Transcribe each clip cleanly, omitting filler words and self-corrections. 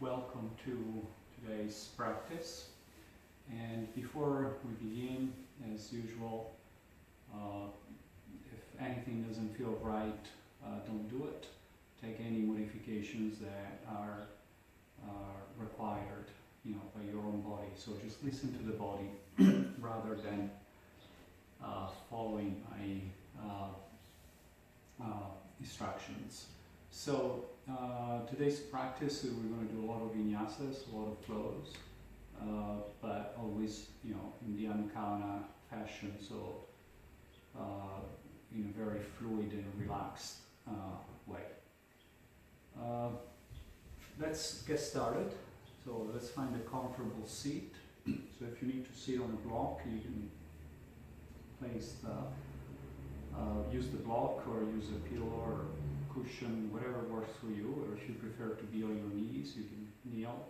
welcome to today's practice. And before we begin, as usual, if anything doesn't feel right, don't do it. Take any modifications that are required, by your own body. So just listen to the body rather than following my instructions. So today's practice, we're going to do a lot of vinyasas, a lot of flows, but always, in the Anukalana fashion, so in a very fluid and relaxed way. Let's get started. So let's find a comfortable seat. So if you need to sit on a block, you can place use the block or use a pillow or cushion, whatever works for you. Or if you prefer to be on your knees, you can kneel.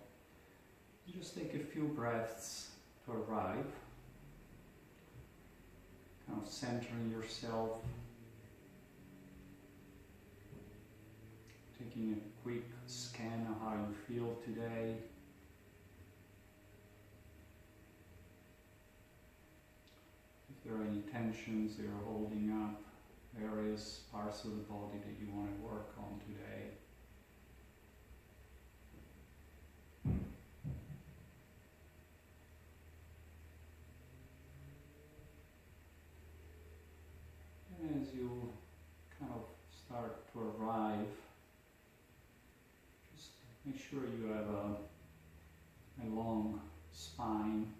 Just take a few breaths to arrive, kind of centering yourself, taking a quick scan of how you feel today. If there are any tensions that are holding up, various parts of the body that you want to work on today. And as you kind of start to arrive, just make sure you have a long spine.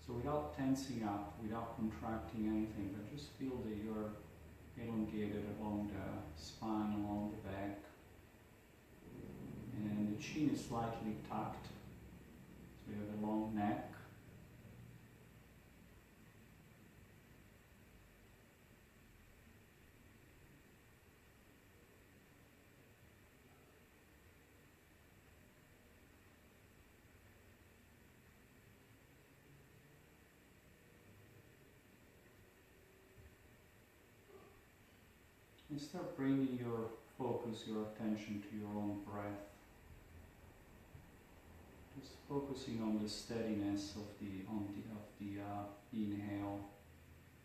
So without tensing up, without contracting anything, but just feel that you're elongated along the spine, along the back. And the chin is slightly tucked, so you have a long neck. And start bringing your focus, your attention to your own breath. Just focusing on the steadiness of the inhale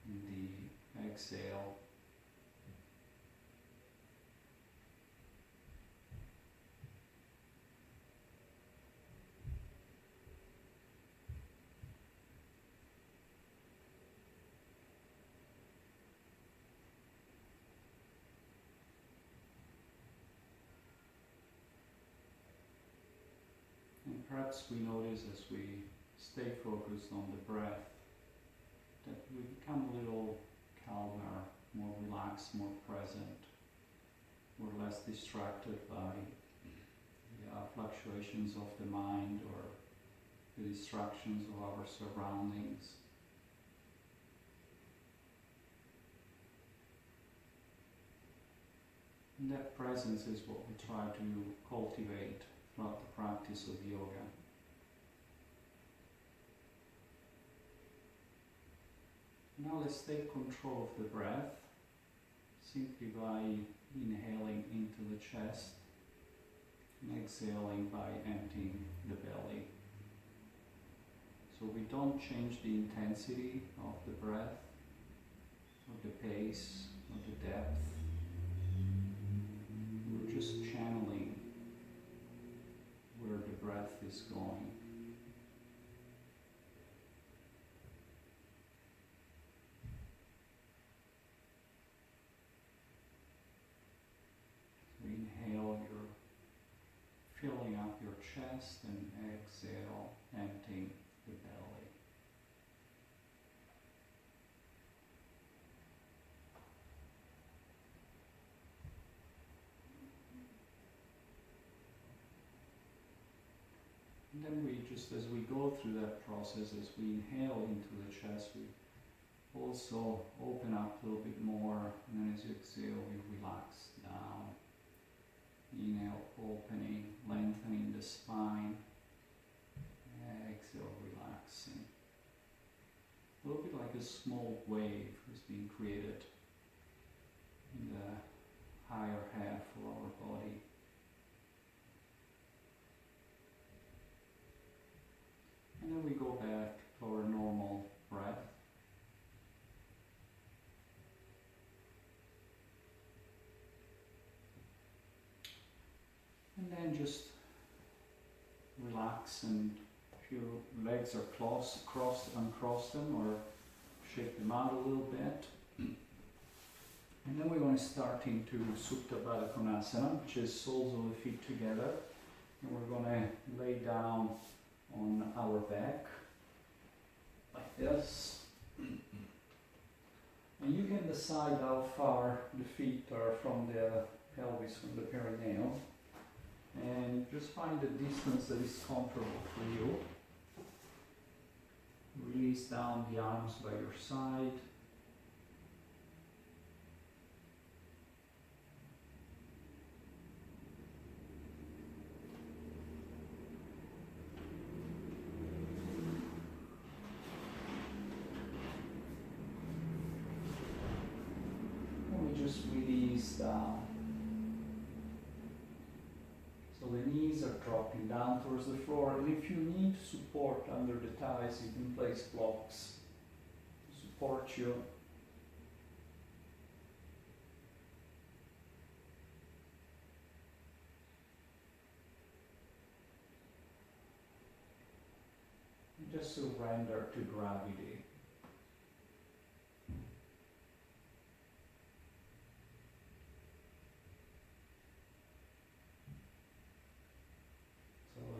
and the exhale. And perhaps we notice as we stay focused on the breath that we become a little calmer, more relaxed, more present. We're less distracted by the fluctuations of the mind or the distractions of our surroundings. And that presence is what we try to cultivate throughout the practice of yoga. Now let's take control of the breath simply by inhaling into the chest and exhaling by emptying the belly. So we don't change the intensity of the breath, or the pace, or the depth. We're just channeling where the breath is going. So inhale, you're filling up your chest, and exhale, emptying the belly. And then we just, as we go through that process, as we inhale into the chest, we also open up a little bit more, and then as you exhale, you relax down. Inhale, opening, lengthening the spine. Exhale, relaxing. A little bit like a small wave is being created in the higher half of our body. then just relax, and if your legs are crossed, uncross them or shake them out a little bit. And then we're going to start into Supta Baddha Konasana, which is soles of the feet together. And we're going to lay down on our back like this. And you can decide how far the feet are from the pelvis, from the perineum. And just find the distance that is comfortable for you. Release down the arms by your side. Just release down. So the knees are dropping down towards the floor, and if you need support under the thighs, you can place blocks to support you. And just surrender to gravity.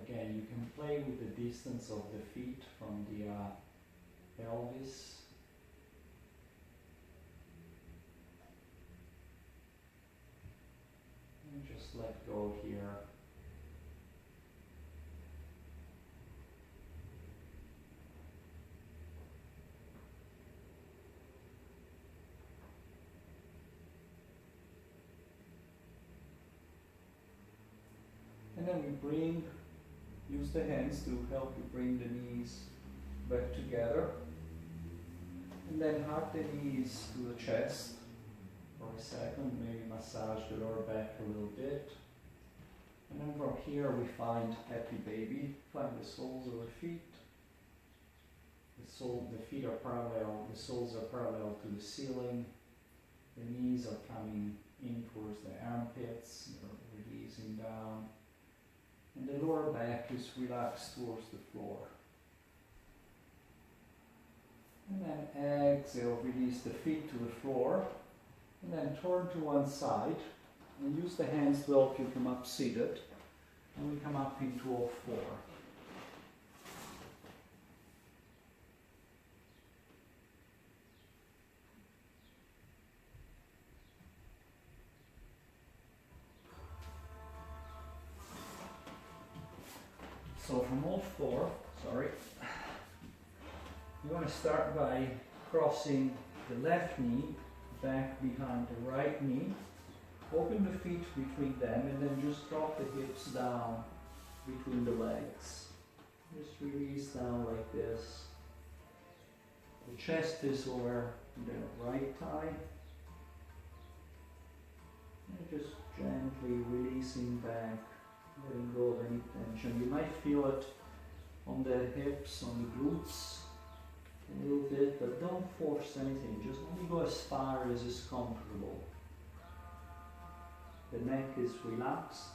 Again, you can play with the distance of the feet from the pelvis. And just let go here. And then we use the hands to help you bring the knees back together. And then hug the knees to the chest for a second, maybe massage the lower back a little bit. And then from here we find happy baby. Find the soles of the feet. The feet are parallel, the soles are parallel to the ceiling. The knees are coming in towards the armpits, you're releasing down. And the lower back is relaxed towards the floor. And then exhale, release the feet to the floor. And then turn to one side. And use the hands to help you come up seated. And we come up into all four. So from all four, you want to start by crossing the left knee back behind the right knee. Open the feet between them and then just drop the hips down between the legs. Just release down like this. The chest is over the right thigh. And just gently releasing back. Letting go of any tension. You might feel it on the hips, on the glutes a little bit, but don't force anything. Just only go as far as is comfortable. The neck is relaxed.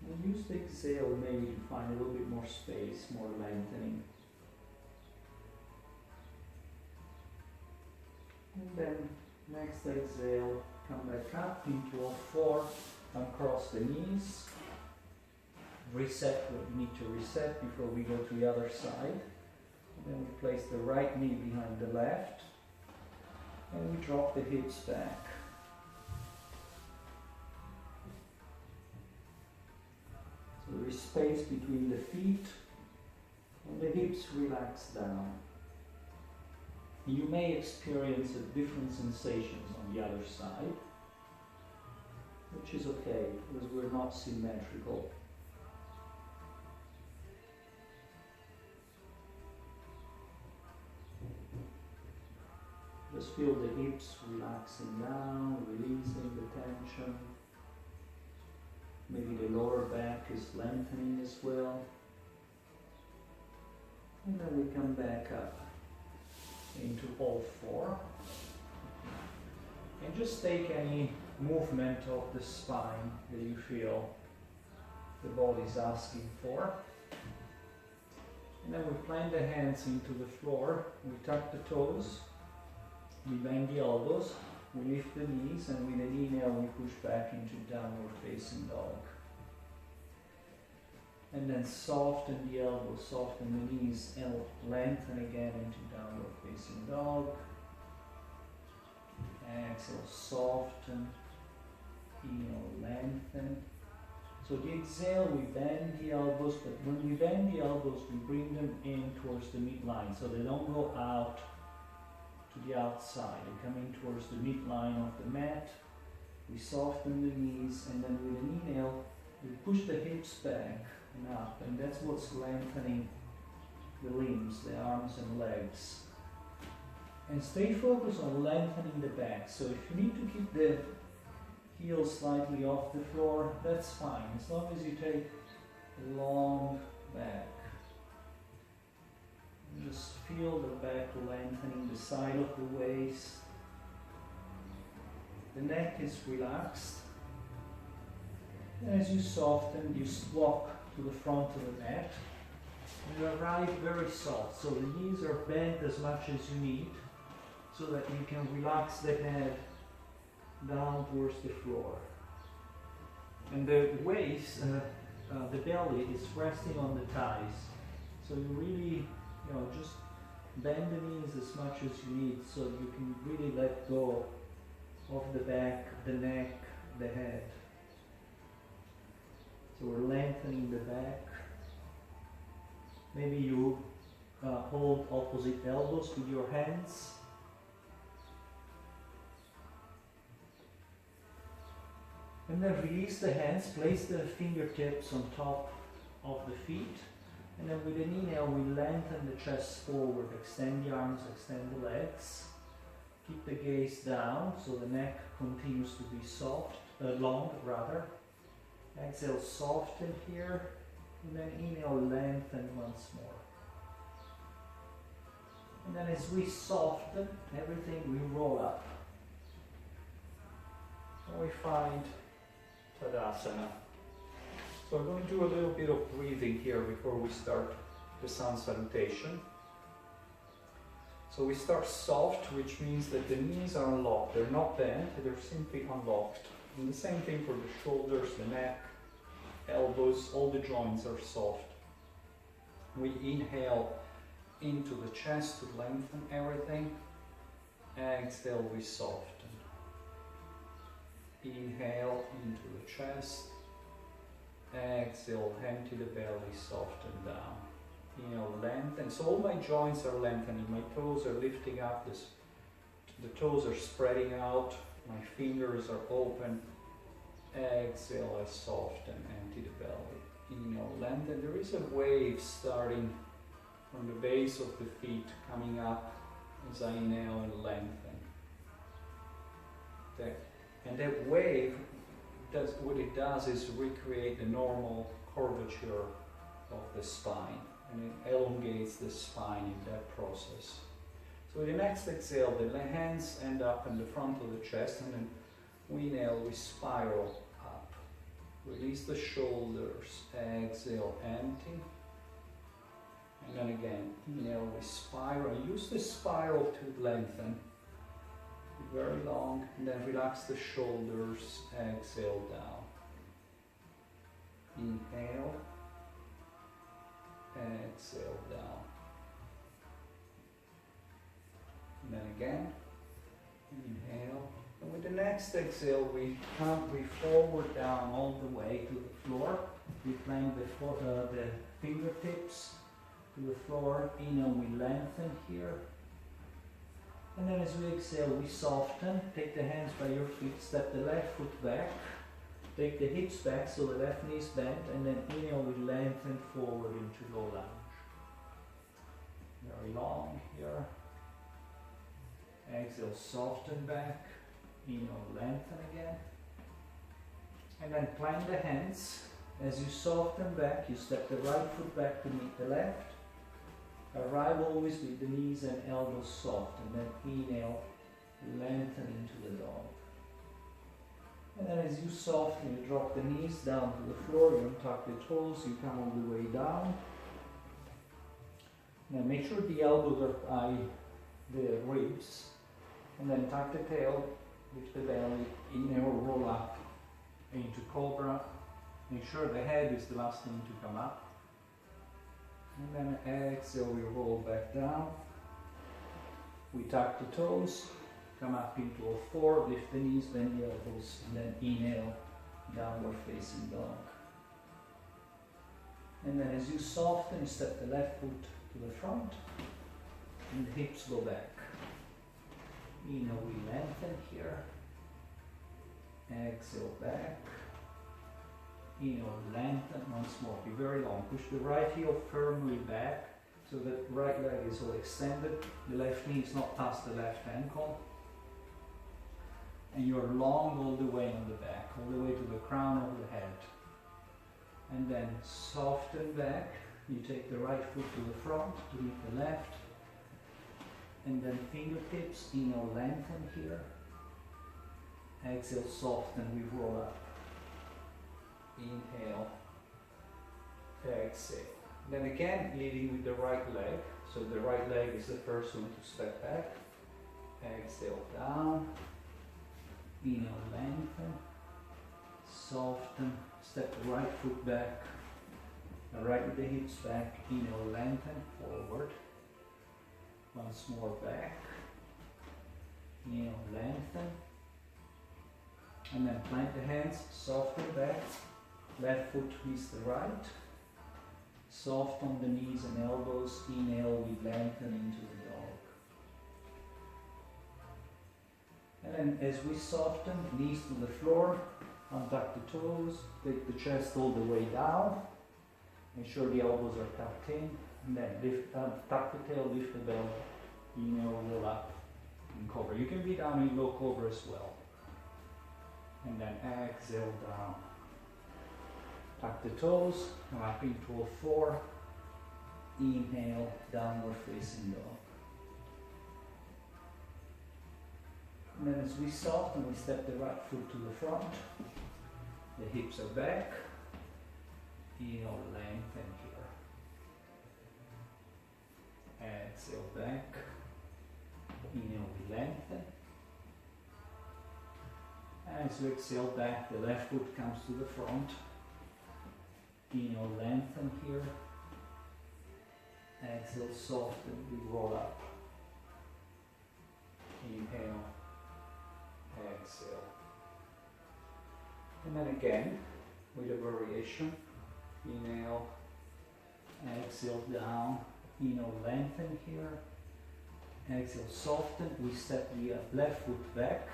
And use the exhale maybe to find a little bit more space, more lengthening. And then next exhale, come back up into all four. Uncross the knees, reset what you need to reset before we go to the other side. And then we place the right knee behind the left, and we drop the hips back. So there is space between the feet, and the hips relax down. You may experience different sensations on the other side, which is okay, because we're not symmetrical. Just feel the hips relaxing down, releasing the tension. Maybe the lower back is lengthening as well. And then we come back up into all four. And just take any movement of the spine that you feel the body is asking for. And then we plant the hands into the floor, we tuck the toes, we bend the elbows, we lift the knees, and with an inhale we push back into downward facing dog. And then soften the elbows, soften the knees, and lengthen again into downward facing dog. Exhale, soften, inhale, lengthen. So the exhale, we bend the elbows, but when we bend the elbows, we bring them in towards the midline, so they don't go out to the outside. They come in towards the midline of the mat. We soften the knees, and then with an inhale, we push the hips back and up, and that's what's lengthening the limbs, the arms and legs. And stay focused on lengthening the back. So if you need to keep the heels slightly off the floor, that's fine, as long as you take a long back. And just feel the back lengthening, the side of the waist. The neck is relaxed. And as you soften, you walk to the front of the mat. You arrive very soft, so the knees are bent as much as you need, so that you can relax the head down towards the floor. And the waist, the belly is resting on the thighs. So you really, just bend the knees as much as you need, so you can really let go of the back, the neck, the head. So we're lengthening the back. Maybe you hold opposite elbows with your hands. And then release the hands, place the fingertips on top of the feet. And then with an inhale, we lengthen the chest forward, extend the arms, extend the legs. Keep the gaze down, so the neck continues to be long rather. Exhale, soften here. And then inhale, lengthen once more. And then as we soften everything, we roll up. And we find Tadasana. So we're going to do a little bit of breathing here before we start the sun salutation. So we start soft, which means that the knees are unlocked. They're not bent, they're simply unlocked. And the same thing for the shoulders, the neck, elbows, all the joints are soft. We inhale into the chest to lengthen everything. Exhale, we soften. Inhale into the chest. Exhale, empty the belly, soften down. Inhale, lengthen. So all my joints are lengthening. My toes are lifting up. The toes are spreading out. My fingers are open. Exhale, I soften, empty the belly. Inhale, lengthen. There is a wave starting from the base of the feet coming up as I inhale and lengthen. And that wave, what it does is recreate the normal curvature of the spine, and it elongates the spine in that process. So the next exhale, the hands end up in the front of the chest, and then we inhale, we spiral up. Release the shoulders, exhale, empty. And then again, inhale, we spiral. Use the spiral to lengthen. Very long, and then relax the shoulders, exhale down. Inhale, exhale down. And then again, inhale. And with the next exhale, we forward down all the way to the floor. We plant the fingertips to the floor. Inhale, we lengthen here. And then as we exhale, we soften. Take the hands by your feet, step the left foot back. Take the hips back so the left knee is bent, and then inhale, we lengthen forward into low lunge. Very long here. Exhale, soften back. Inhale, lengthen again. And then plant the hands. As you soften back, you step the right foot back to meet the left. Arrive always with the knees and elbows soft, and then inhale lengthen into the dog. And then as you soften, you drop the knees down to the floor, you untuck the toes, you come all the way down. Now make sure the elbows are by the ribs, and then tuck the tail, lift the belly, inhale, roll up into cobra. Make sure the head is the last thing to come up. And then exhale, we roll back down. We tuck the toes, come up into a 4, lift the knees, bend the elbows, and then inhale, downward facing dog. And then as you soften, step the left foot to the front, and the hips go back. Inhale, we lengthen here. Exhale, back. Inhale, lengthen once more. Be very long. Push the right heel firmly back so that right leg is all extended. The left knee is not past the left ankle. And you're long all the way on the back, all the way to the crown of the head. And then soften back. You take the right foot to the front to meet the left. And then fingertips, inhale, lengthen here. Exhale, soften, we roll up. Inhale, exhale. Then again, leading with the right leg. So the right leg is the first one to step back. Exhale, down. Inhale, lengthen. Soften. Step the right foot back. Right with the hips back. Inhale, lengthen. Forward. Once more back. Inhale, lengthen. And then plant the hands, soften back. Left foot meets the right. Soft on the knees and elbows. Inhale, we lengthen into the dog. And then as we soften, knees to the floor, untuck the toes, take the chest all the way down. Make sure the elbows are tucked in. And then lift, tuck the tail, lift the belly. Inhale, roll up in cobra. You can be down in low cobra as well. And then exhale down. Tuck the toes, come up into a 4. Inhale, downward facing dog. And then as we soften, we step the right foot to the front. The hips are back. Inhale, lengthen here. Exhale back. Inhale, we lengthen. As you exhale back, the left foot comes to the front. Inhale, lengthen here. Exhale, soften, we roll up. Inhale, exhale. And then again, with a variation. Inhale, exhale down. Inhale, lengthen here. Exhale, soften. We step the left foot back.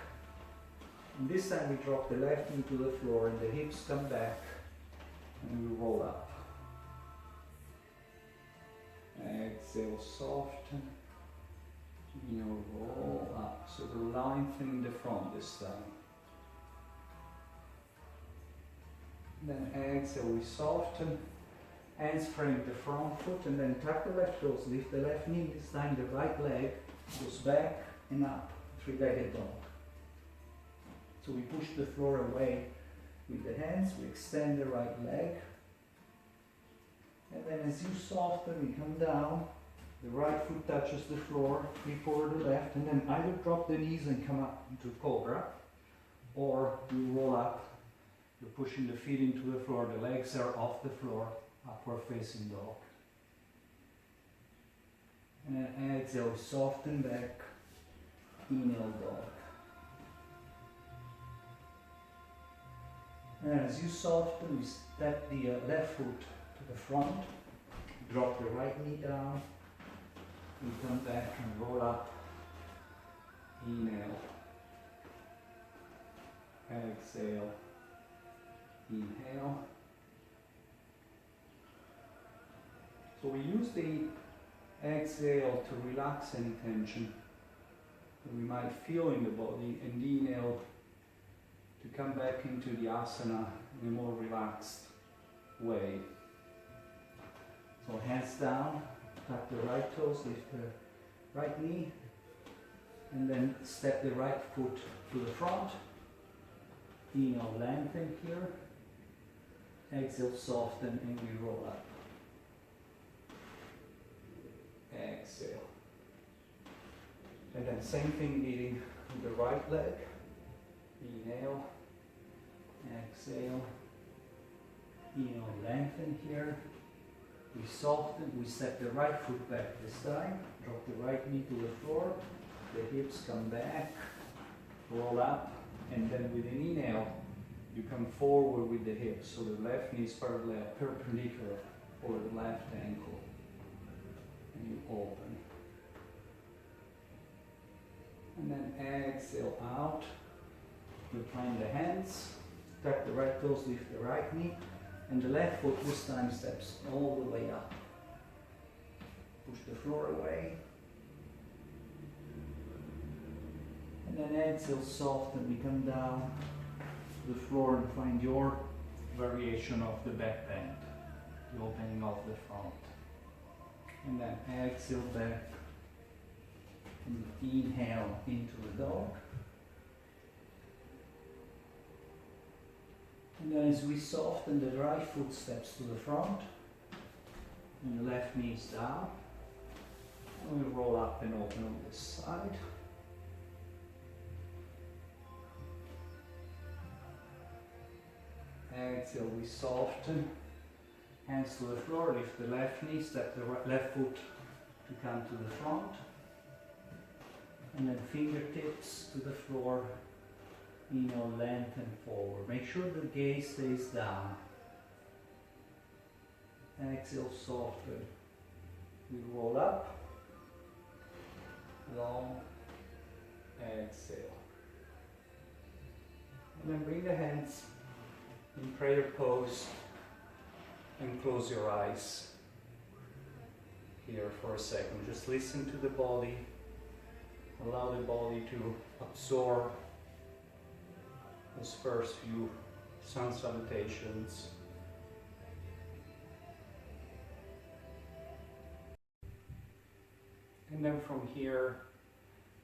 And this time we drop the left knee to the floor and the hips come back and we roll up. Exhale, soften. Inhale, roll up. So we're lengthening the front this time. Then exhale, we soften. Hands frame the front foot and then tuck the left toes, lift the left knee. This time the right leg goes back and up. Three-legged dog. So we push the floor away with the hands, we extend the right leg. And then as you soften, we come down, the right foot touches the floor, flip over the left, and then either drop the knees and come up into cobra, or you roll up, you're pushing the feet into the floor, the legs are off the floor, upward facing dog. And then exhale, soften back, inhale dog. And as you soften, we step the left foot to the front, drop the right knee down, we come back and roll up, inhale, exhale, inhale. So we use the exhale to relax any tension that we might feel in the body, and the inhale to come back into the asana in a more relaxed way. So hands down, tuck the right toes, lift the right knee, And then step the right foot to the front. Inhale, lengthen here. Exhale, soften, and we roll up. Exhale. And then same thing, leading with the right leg. Inhale. Exhale. Inhale, lengthen here. We soften, we step the right foot back this time. Drop the right knee to the floor. The hips come back. Roll up. And then with an inhale, you come forward with the hips. So the left knee is perpendicular over the left ankle. And you open. And then exhale out. Recline the hands. Tap the right toes, lift the right knee. And the left foot this time steps all the way up. Push the floor away. And then exhale, soften, we come down to the floor and find your variation of the back bend, the opening of the front. And then exhale back and inhale into the dog. And then as we soften, the right foot steps to the front and the left knee is down. And we roll up and open on this side. Exhale, we soften. Hands to the floor, lift the left knee, step the left foot to come to the front. And then fingertips to the floor. Inhale, lengthen forward. Make sure the gaze stays down. Exhale, soften. We roll up. Long. Exhale. And then bring the hands in prayer pose and close your eyes here for a second. Just listen to the body. Allow the body to absorb those first few sun salutations. And then from here,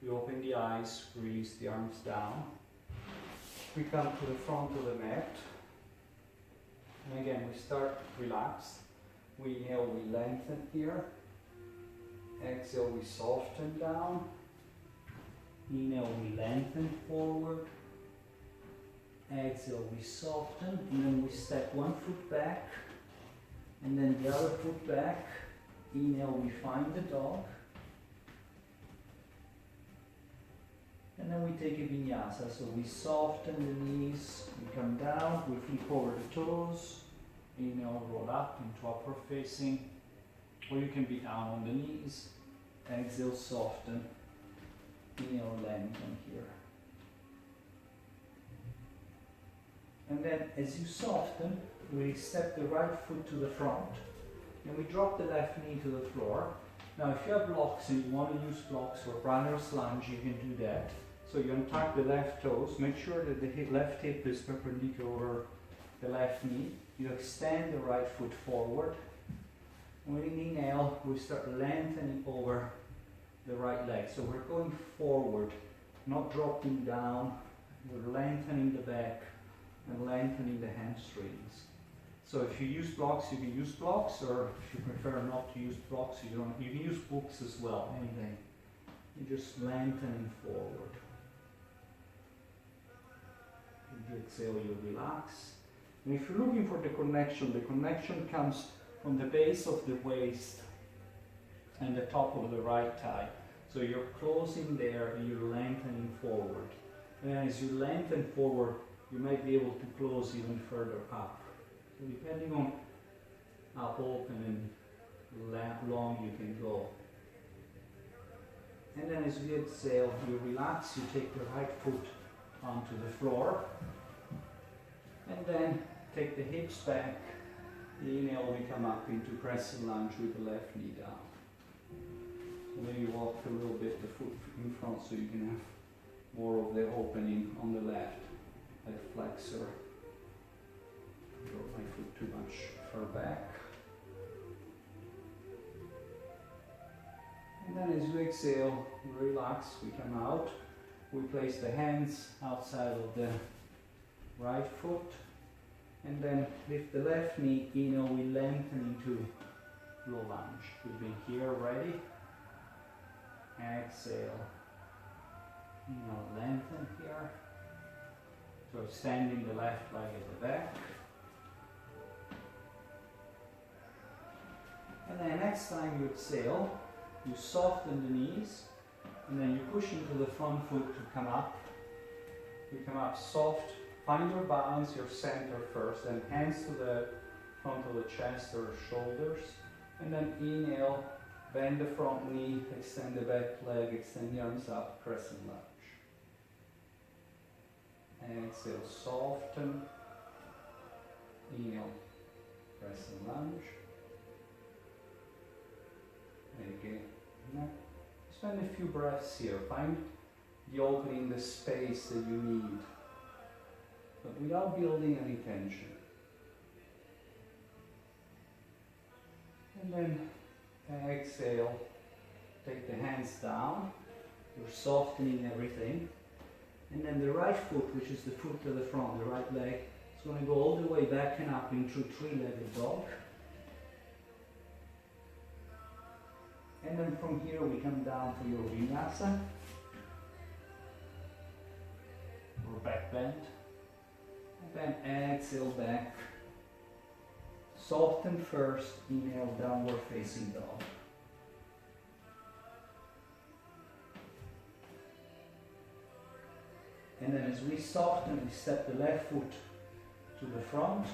we open the eyes, release the arms down. We come to the front of the mat. And again, we start relaxed. We inhale, we lengthen here. Exhale, we soften down. Inhale, we lengthen forward. Exhale, we soften. And then we step one foot back. And then the other foot back. Inhale, we find the dog. And then we take a vinyasa, so we soften the knees, we come down, we flip over the toes, inhale, roll up into upward facing, or you can be down on the knees, exhale, soften, inhale, lengthen here. And then as you soften, we step the right foot to the front, and we drop the left knee to the floor. Now if you have blocks and you want to use blocks for runner's lunge, you can do that. So you untuck the left toes, make sure that the left hip is perpendicular over the left knee. You extend the right foot forward. And with an inhale, we start lengthening over the right leg. So we're going forward, not dropping down. We're lengthening the back and lengthening the hamstrings. So if you use blocks, you can use blocks, or if you prefer not to use blocks, you can use books as well, anything. You're just lengthening forward. You exhale, you relax. And if you're looking for the connection comes from the base of the waist and the top of the right thigh. So you're closing there and you're lengthening forward. And as you lengthen forward, you might be able to close even further up. So depending on how open and long you can go. And then as you exhale, you relax, you take the right foot onto the floor. And then take the hips back. Inhale, we come up into crescent lunge with the left knee down. So maybe walk a little bit the foot in front so you can have more of the opening on the left, like flexor. Drop my foot too much far back. And then as we exhale, we relax, we come out. We place the hands outside of the right foot. And then lift the left knee, inhale, we lengthen into low lunge. We've been here, ready. Exhale. Inhale, lengthen here. So extending the left leg at the back. And then next time you exhale, you soften the knees, and then you push into the front foot to come up. You come up soft, find your balance, your center first, then hands to the front of the chest or shoulders, and then inhale, bend the front knee, extend the back leg, extend the arms up, crescent lunge. Exhale, soften, inhale, crescent lunge. Again, spend a few breaths here, find the opening, the space that you need, but without building any tension. And then exhale, take the hands down, you're softening everything, and then the right foot, which is the foot to the front, the right leg, is going to go all the way back and up into three-legged dog. And then from here we come down to your Vinyasa, or back bend. And then exhale back. Soften first, inhale, downward facing dog. And then as we soften, we step the left foot to the front,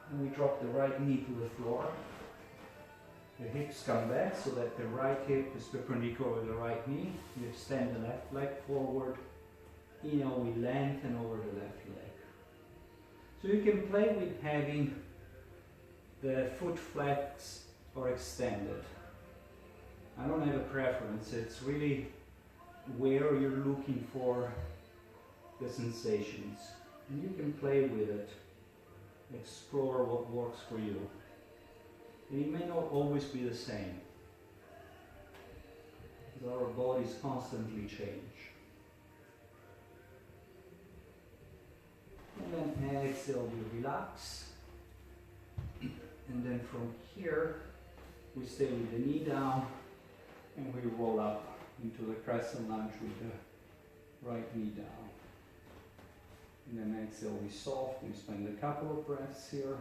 and we drop the right knee to the floor. The hips come back so that the right hip is perpendicular with the right knee. We extend the left leg forward. Inhale, we lengthen over the left leg. So you can play with having the foot flexed or extended. I don't have a preference. It's really where you're looking for the sensations. And you can play with it. Explore what works for you. It may not always be the same, because our bodies constantly change. And then exhale, we relax. And then from here, we stay with the knee down, and we roll up into the crescent lunge with the right knee down. And then exhale, we soften, we spend a couple of breaths here.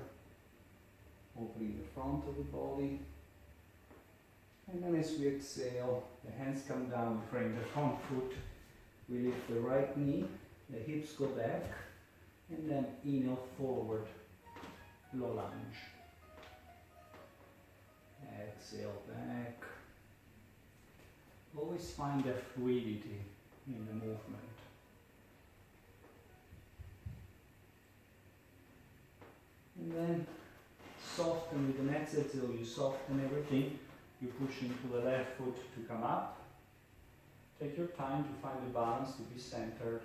Opening the front of the body. And then as we exhale, the hands come down, we frame the front foot. We lift the right knee, the hips go back, and then inhale forward, low lunge. Exhale back. Always find the fluidity in the movement. And then soften with the next exhale, you soften everything. You push into the left foot to come up. Take your time to find the balance, to be centered.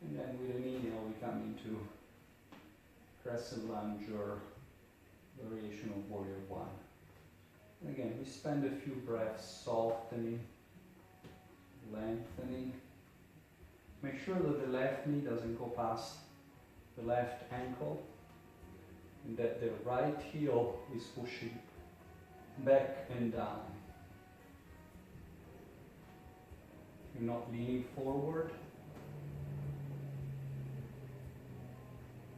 And then with an inhale, we come into crescent lunge or variation of warrior one. And again, we spend a few breaths softening, lengthening. Make sure that the left knee doesn't go past the left ankle, and that the right heel is pushing back and down. You're not leaning forward.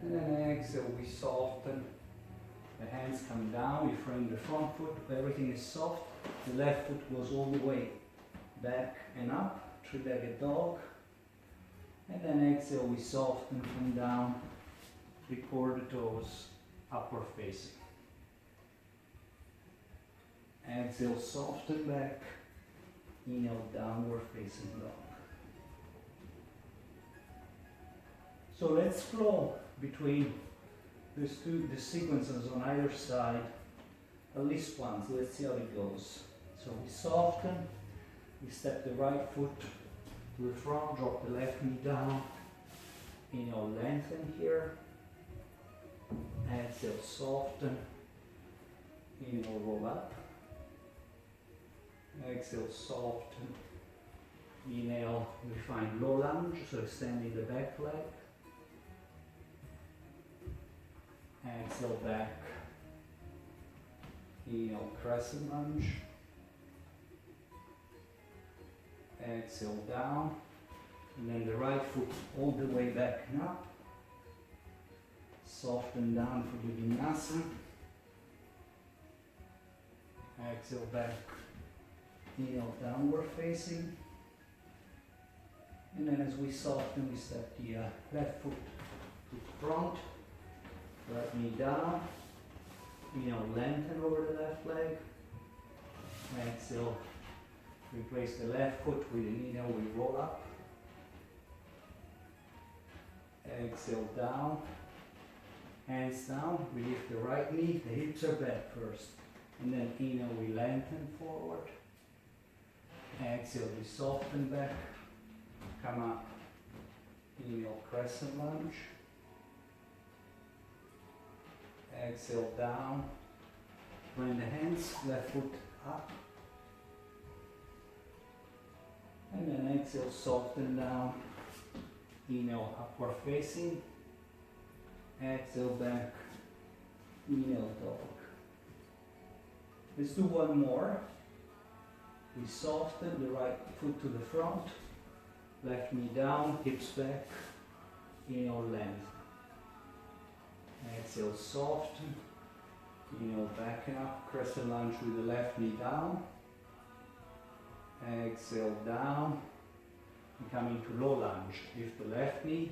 And then exhale, we soften. The hands come down, we frame the front foot, everything is soft. The left foot goes all the way back and up, three-legged dog. And then exhale, we soften, come down, record the toes, upward facing. Exhale, soften back. Inhale, downward facing dog. So let's flow between the sequences on either side at least once. Let's see how it goes. So we soften, we step the right foot to the front, drop the left knee down. Inhale, lengthen here. Exhale, soften. Inhale, roll up. Exhale, soften. Inhale, we find low lunge, so extending the back leg. Exhale, back. Inhale, crescent lunge. Exhale, down. And then the right foot all the way back and up. Soften down for the Vinyasa. Exhale, back. Inhale, downward facing. And then as we soften, we step the left foot to the front. Right knee down. Inhale, lengthen over the left leg. Exhale, replace the left foot with an inhale, we roll up. Exhale, down. Hands down, we lift the right knee, the hips are back first. And then inhale, we lengthen forward. Exhale, we soften back. Come up. Inhale, crescent lunge. Exhale, down. Bring the hands, left foot up. And then exhale, soften down. Inhale, upward facing. Exhale, back. Inhale, dog. Let's do one more. We soften the right foot to the front. Left knee down, hips back. Inhale, length. Exhale, soften. Inhale, backing up. Crescent lunge with the left knee down. Exhale, down. And coming to low lunge. Lift the left knee.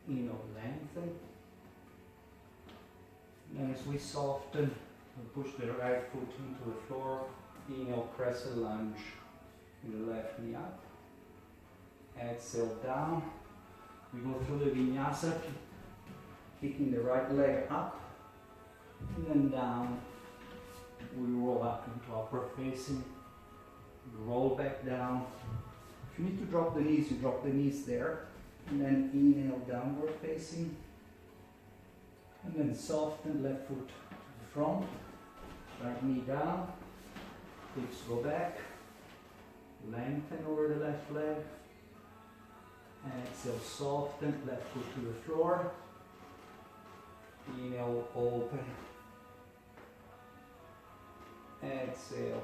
Inhale, lengthen. And as we soften, we push the right foot into the floor. Inhale, crescent lunge with the left knee up. Exhale, down. We go through the Vinyasa, kicking the right leg up, and then down. We roll up into upward facing. We roll back down. If you need to drop the knees, you drop the knees there. And then inhale, downward facing. And then soften left foot to the front. Right knee down. Hips go back. Lengthen over the left leg. Exhale, soften, left foot to the floor. Inhale, open. Exhale.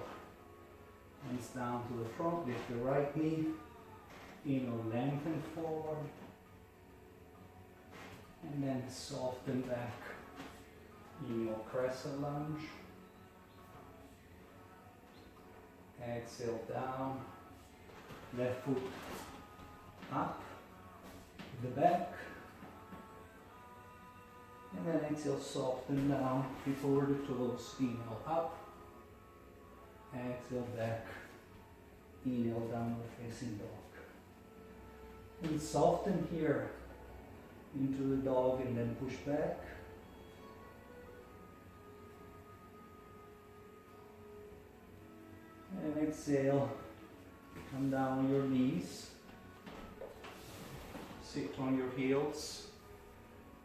Hands down to the front, lift the right knee. Inhale, lengthen forward. And then soften back. Inhale, crescent lunge. Exhale, down. Left foot up. The back. And then exhale, soften down. Flip over the toes. Inhale, up. Exhale, back. Inhale, downward facing dog. And soften here into the dog and then push back. And exhale, come down on your knees. Sit on your heels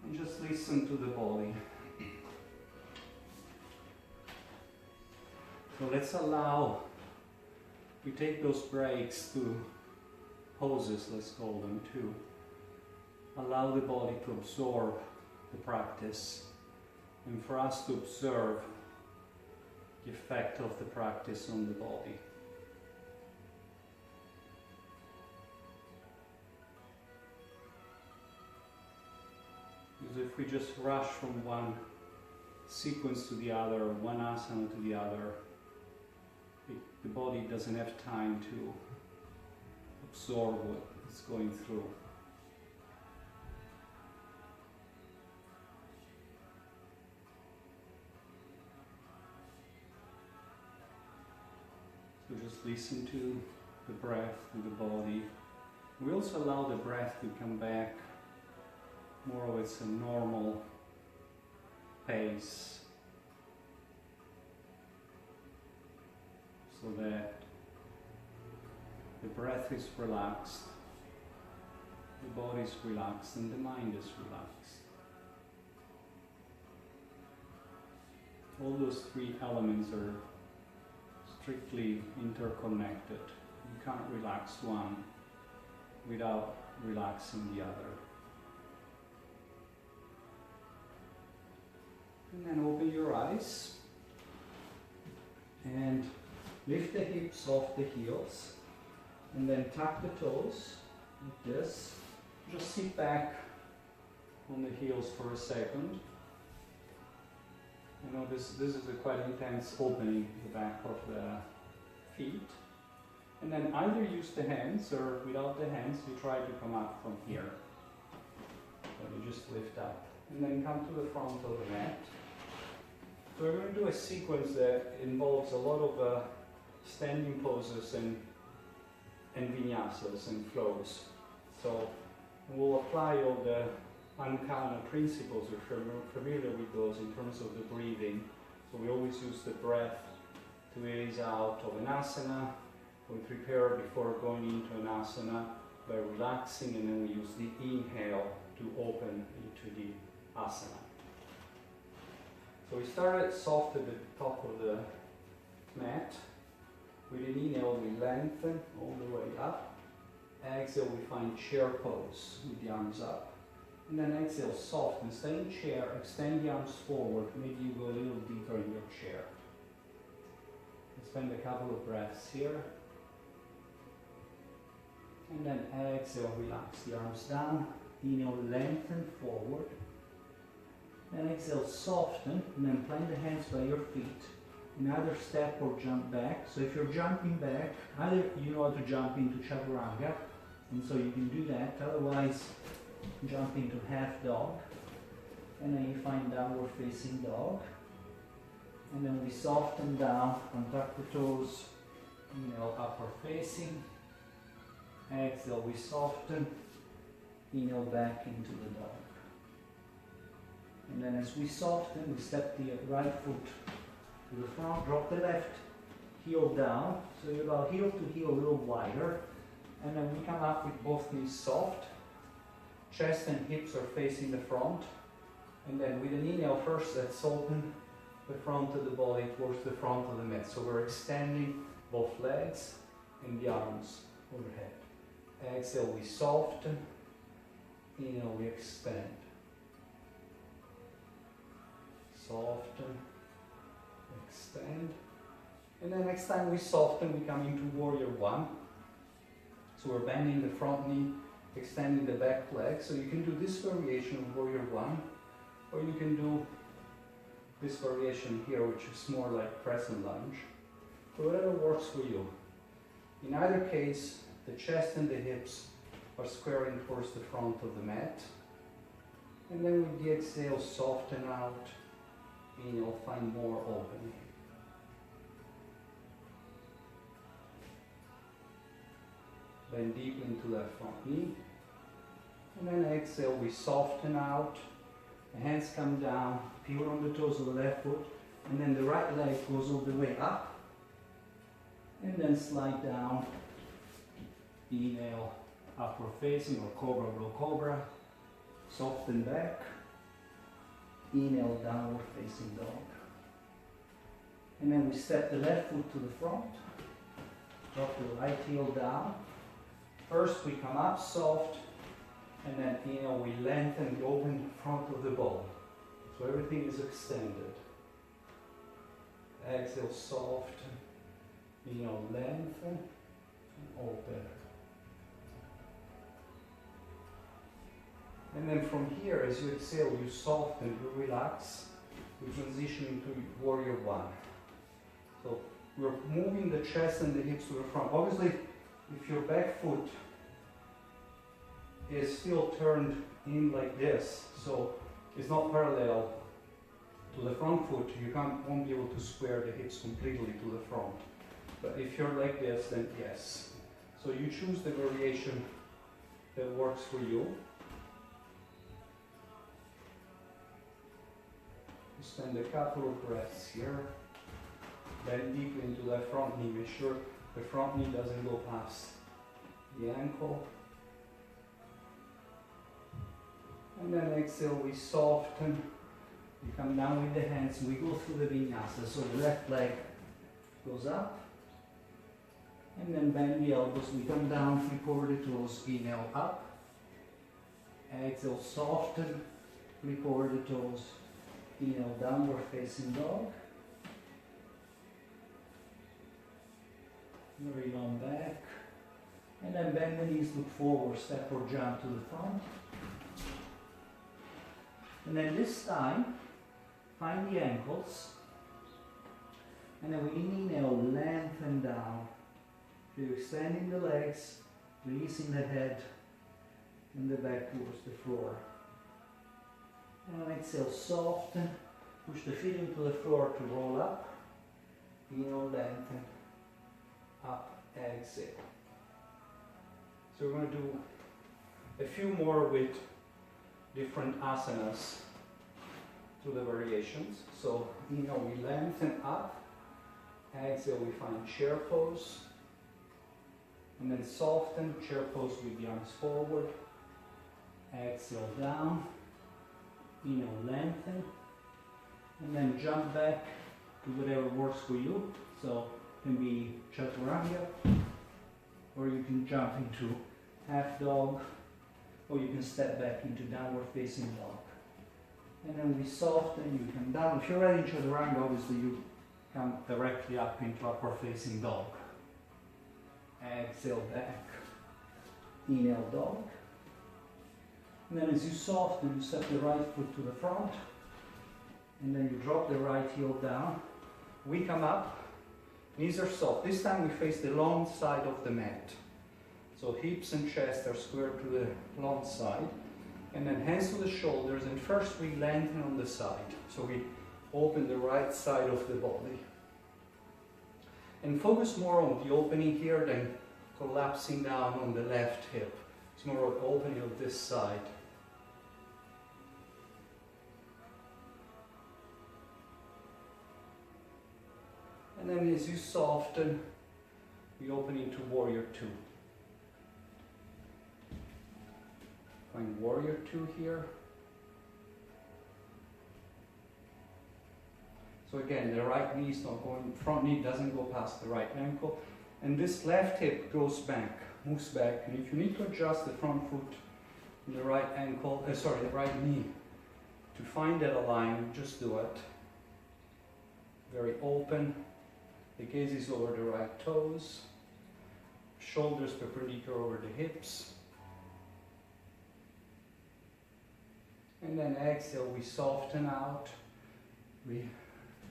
and just listen to the body. So let's allow, we take those breaks to poses, let's call them, to allow the body to absorb the practice and for us to observe the effect of the practice on the body. Because if we just rush from one sequence to the other, one asana to the other, the body doesn't have time to absorb what it's going through. So just listen to the breath, to the body. We also allow the breath to come back more of its a normal pace, so that the breath is relaxed, the body is relaxed, and the mind is relaxed. All those three elements are strictly interconnected. You can't relax one without relaxing the other. And then open your eyes and lift the hips off the heels and then tuck the toes like this. Just sit back on the heels for a second. You know, this is a quite intense opening the back of the feet. And then either use the hands or without the hands you try to come up from here. So you just lift up and then come to the front of the mat. So we're going to do a sequence that involves a lot of standing poses and vinyasas and flows. So we'll apply all the Anukalana principles, if you're familiar with those, in terms of the breathing. So we always use the breath to ease out of an asana. We prepare before going into an asana by relaxing, and then we use the inhale to open into the asana. So we start soft at the top of the mat. With an inhale we lengthen all the way up. Exhale we find chair pose with the arms up. And then exhale soften, stay in chair, extend the arms forward, maybe you go a little deeper in your chair. Spend a couple of breaths here. And then exhale, relax the arms down. Inhale, lengthen forward. Then exhale, soften, and then plant the hands by your feet. And either step or jump back. So if you're jumping back, either you know how to jump into chaturanga, and so you can do that. Otherwise, jump into half dog. And then you find downward facing dog. And then we soften down, contact the toes, inhale, upward facing. Exhale, we soften, inhale back into the dog. And then as we soften, we step the right foot to the front, drop the left heel down, so you're about heel to heel a little wider. And then we come up with both knees soft, chest and hips are facing the front. And then with an inhale first, let's open the front of the body towards the front of the mat. So we're extending both legs and the arms overhead. Exhale, we soften. Inhale, we extend. Soften, extend. And then next time we soften, we come into warrior one. So we're bending the front knee, extending the back leg. So you can do this variation of warrior one, or you can do this variation here, which is more like crescent lunge. So whatever works for you. In either case, the chest and the hips are squaring towards the front of the mat. And then with the exhale, soften out. Inhale, find more opening. Bend deep into that front knee. And then exhale, we soften out. The hands come down, peel on the toes of the left foot. And then the right leg goes all the way up. And then slide down. Inhale, upward facing or cobra, roll cobra. Soften back. Inhale, downward facing dog. And then we step the left foot to the front. Drop the right heel down. First we come up soft, and then inhale, we lengthen, we open the front of the body. So everything is extended. Exhale, soften. Inhale, lengthen, and open. And then from here, as you exhale, you soften, you relax, we transition into warrior one. So we're moving the chest and the hips to the front. Obviously, if your back foot is still turned in like this, so it's not parallel to the front foot, you won't be able to square the hips completely to the front. But if you're like this, then yes. So you choose the variation that works for you. Spend a couple of breaths here. Bend deeply into that front knee. Make sure the front knee doesn't go past the ankle. And then exhale, we soften. We come down with the hands. We go through the vinyasa. So the left leg goes up. And then bend the elbows, we come down, flip over the toes, inhale up. Exhale, soften, flip over the toes, inhale, downward facing dog. Very long back. And then bend the knees, look forward, step or jump to the front. And then this time, find the ankles. And then we inhale, lengthen down. You're extending the legs, releasing the head and the back towards the floor. And exhale, soften, push the feet into the floor to roll up. Inhale, lengthen, up, exhale. So we're going to do a few more with different asanas through the variations. So inhale, we lengthen up. Exhale, we find chair pose. And then soften, chair pose with the arms forward. Exhale, down. Inhale, lengthen. And then jump back to whatever works for you. So it can be chaturanga, or you can jump into half dog, or you can step back into downward facing dog. And then we soften, you come down. If you're ready in chaturanga, obviously you come directly up into upward facing dog. Exhale, back. Inhale, dog. And then as you soften, you step the right foot to the front. And then you drop the right heel down. We come up. Knees are soft. This time we face the long side of the mat. So hips and chest are square to the long side. And then hands to the shoulders. And first we lengthen on the side. So we open the right side of the body. And focus more on the opening here than collapsing down on the left hip. It's more of opening of this side. And then as you soften, we open into Warrior Two. Find Warrior Two here. So again, the right knee is not going, front knee doesn't go past the right ankle. And this left hip goes back, moves back. And if you need to adjust the front foot and the right ankle, the right knee, to find that alignment, just do it. Very open. The gaze is over the right toes. Shoulders perpendicular over the hips. And then exhale, we soften out. We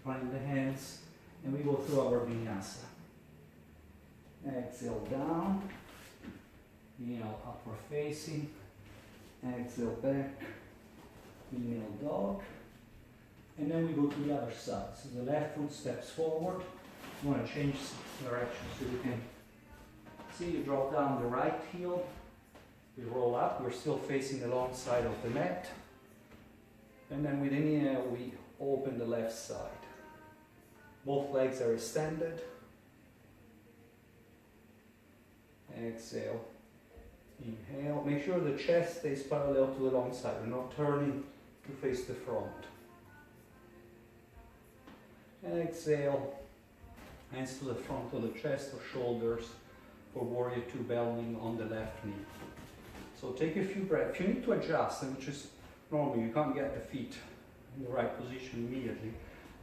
find the hands and we go through our vinyasa. Exhale, down. Inhale, upward facing. Exhale, back. Inhale, dog. And then we go to the other side. So the left foot steps forward. You want to change direction so you can see you drop down the right heel. We roll up. We're still facing the long side of the mat. And then with inhale, we open the left side. Both legs are extended. Exhale. Inhale. Make sure the chest stays parallel to the long side. We're not turning to face the front. Exhale. Hands to the front of the chest or shoulders for Warrior Two, bending on the left knee. So take a few breaths. If you need to adjust, which is normal, you can't get the feet in the right position immediately,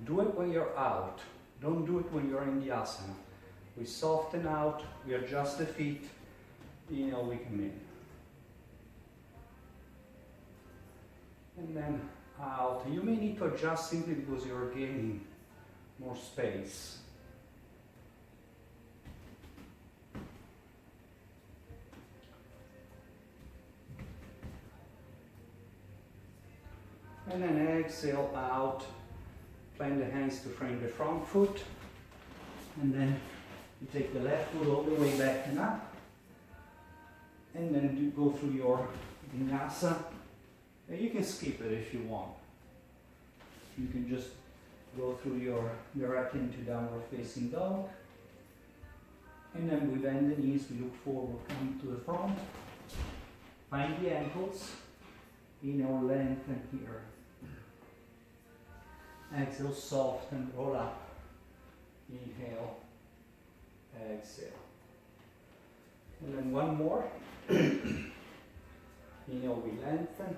do it when you're out. Don't do it when you're in the asana. We soften out, we adjust the feet, inhale, we come in. And then out. You may need to adjust simply because you're gaining more space. And then exhale out, plant the hands to frame the front foot, and then you take the left foot all the way back and up, and then go through your vinyasa. And you can skip it if you want. You can just go through your directly into downward facing dog, and then we bend the knees, we look forward, come to the front, find the ankles, inhale, lengthen here. Exhale, soften, roll up. Inhale, exhale. And then one more. Inhale, we lengthen.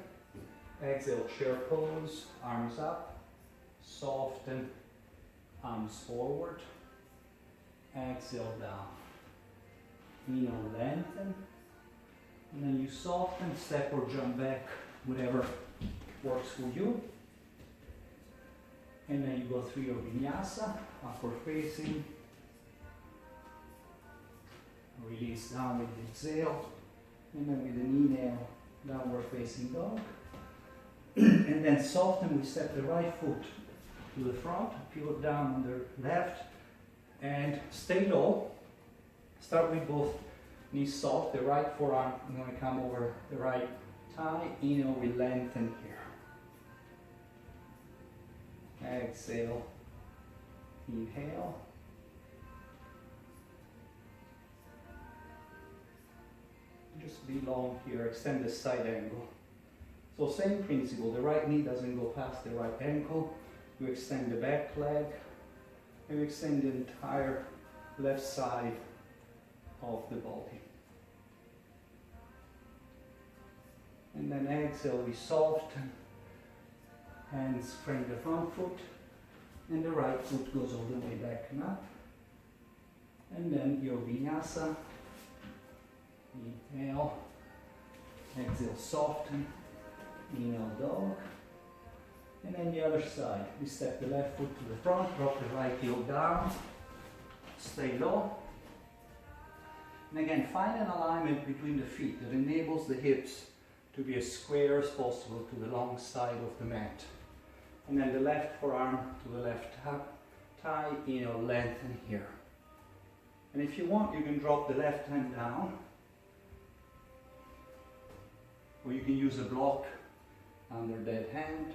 Exhale, chair pose, arms up. Soften, arms forward. Exhale, down. Inhale, lengthen. And then you soften, step or jump back, whatever works for you. And then you go through your vinyasa, upward facing. Release down with the exhale. And then with an inhale, downward facing dog. And then soften, we step the right foot to the front, pivot down on the left, and stay low. Start with both knees soft, the right forearm, I'm going to come over the right thigh. Inhale, we lengthen here. Exhale, inhale. Just be long here, extend the side angle. So same principle, the right knee doesn't go past the right ankle. You extend the back leg, and you extend the entire left side of the body. And then exhale, we soften. Hands frame the front foot, and the right foot goes all the way back and up. And then your vinyasa. Inhale, exhale, soften. Inhale, dog. And then the other side, we step the left foot to the front, drop the right heel down, stay low. And again, find an alignment between the feet that enables the hips to be as square as possible to the long side of the mat. And then the left forearm to the left thigh, inhale, lengthen here. And if you want, you can drop the left hand down, or you can use a block under that hand.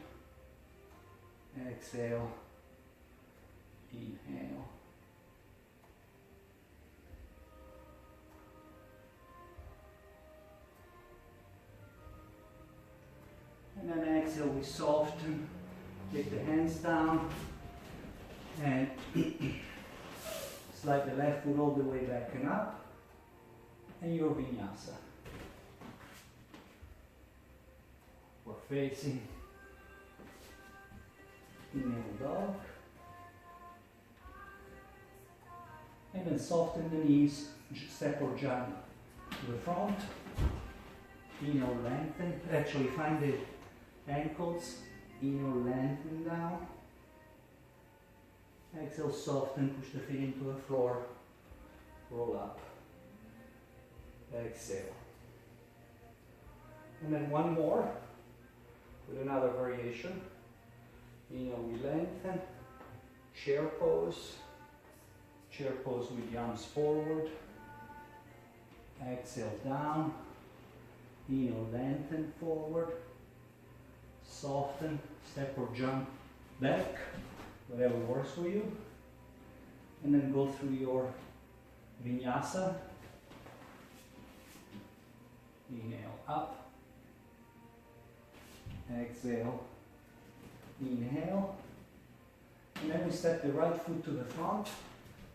Exhale, inhale. And then exhale, we soften, take the hands down, and slide the left foot all the way back and up, and your vinyasa. We're facing. Inhale, dog. And then soften the knees, step or jump to the front. Inhale, lengthen. Actually, find the ankles. Inhale, lengthen down. Exhale, soften, push the feet into the floor. Roll up. Exhale. And then one more with another variation. Inhale, we lengthen. Chair pose. Chair pose with the arms forward. Exhale, down. Inhale, lengthen forward. Soften, step or jump back, whatever works for you. And then go through your vinyasa. Inhale, up. Exhale, inhale. And then we step the right foot to the front,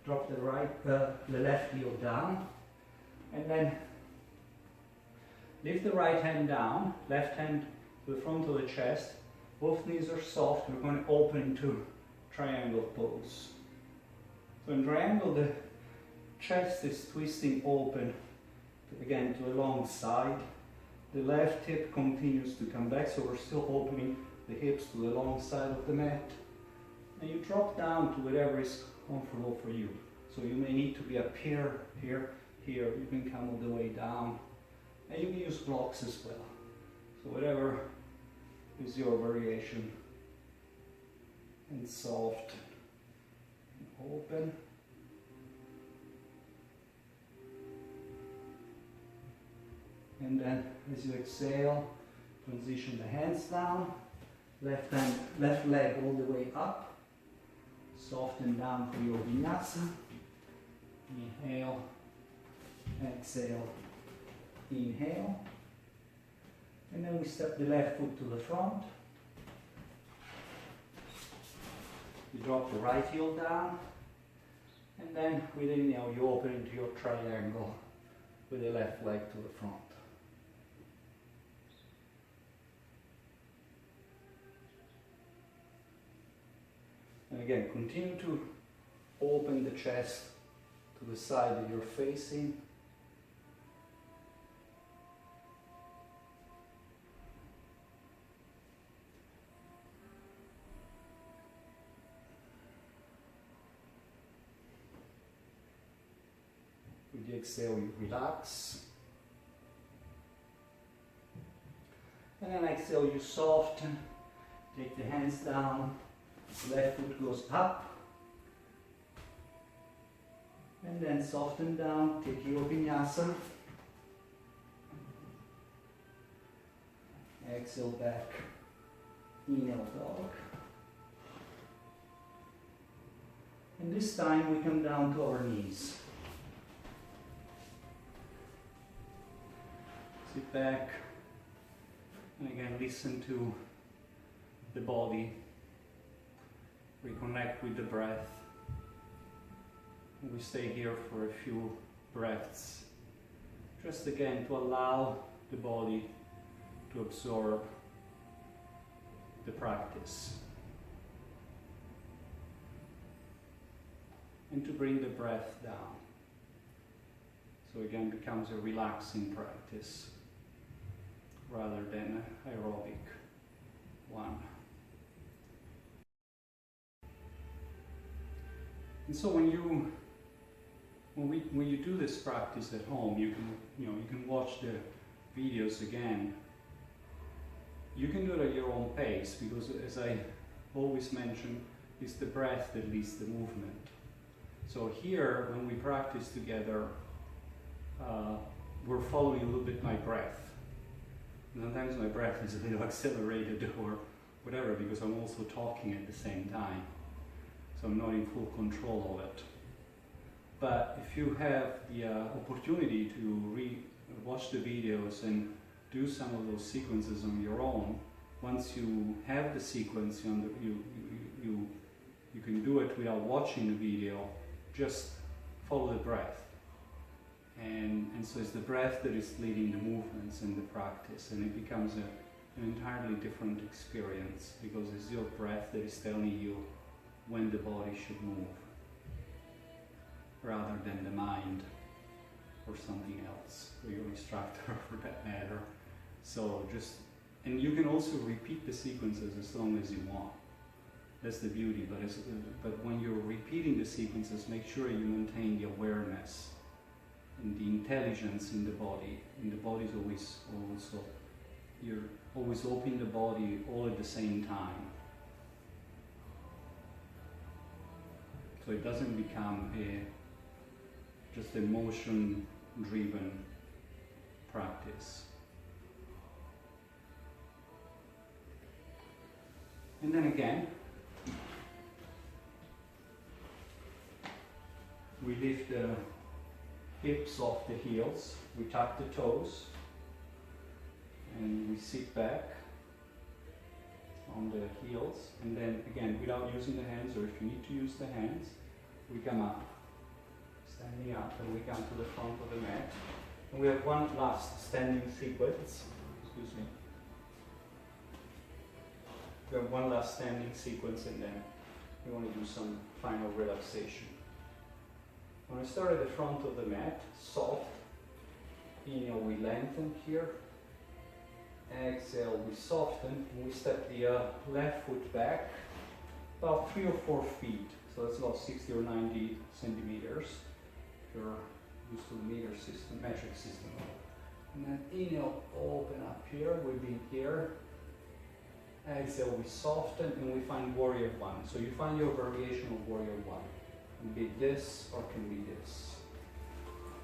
drop the left heel down, and then lift the right hand down, left hand to the front of the chest. Both knees are soft. We're going to open into triangle pose. So in triangle, the chest is twisting open, again to the long side. The left hip continues to come back, so we're still opening the hips to the long side of the mat. And you drop down to whatever is comfortable for you. So you may need to be up here, here, here. You can come all the way down. And you can use blocks as well. So whatever is your variation. And soft, and open. And then as you exhale, transition the hands down, left leg all the way up, soften down for your vinyasa. Inhale, exhale, inhale. And then we step the left foot to the front. You drop the right heel down. And then with inhale, you open into your triangle with the left leg to the front. And again, continue to open the chest to the side that you're facing. With the exhale, you relax. And then exhale, you soften. Take the hands down. Left foot goes up. And then soften down. Take your Vinyasa. Exhale back. Inhale dog. And this time we come down to our knees. Sit back, and again listen to the body, reconnect with the breath. And we stay here for a few breaths, just again to allow the body to absorb the practice. And to bring the breath down. So again becomes a relaxing practice, rather than an aerobic one. And so when you do this practice at home, you can watch the videos again. You can do it at your own pace, because as I always mention, it's the breath that leads the movement. So here, when we practice together, we're following a little bit my breath. Sometimes my breath is a little accelerated or whatever, because I'm also talking at the same time. So I'm not in full control of it. But if you have the opportunity to watch the videos and do some of those sequences on your own, once you have the sequence, you can do it without watching the video, just follow the breath. And so it's the breath that is leading the movements and the practice, and it becomes an entirely different experience, because it's your breath that is telling you when the body should move, rather than the mind or something else, or your instructor for that matter. So and you can also repeat the sequences as long as you want. That's the beauty, but when you're repeating the sequences, make sure you maintain the awareness and the intelligence in the body. And the body is always also, you're always opening the body all at the same time. So it doesn't become just a motion-driven practice. And then again, we lift the hips off the heels, we tuck the toes, and we sit back on the heels, and then again, without using the hands, or if you need to use the hands, we come up, standing up, and we come to the front of the mat. And we have one last standing sequence, excuse me. We have one last standing sequence, and then we want to do some final relaxation. When I start at the front of the mat, soft, inhale, we lengthen here. Exhale, we soften, and we step the left foot back about 3 or 4 feet. So that's about 60 or 90 centimeters, if you're used to the metric system. And then inhale, open up here, we've been here. Exhale, we soften, and we find warrior one. So you find your variation of warrior one. Can be this, or can be this.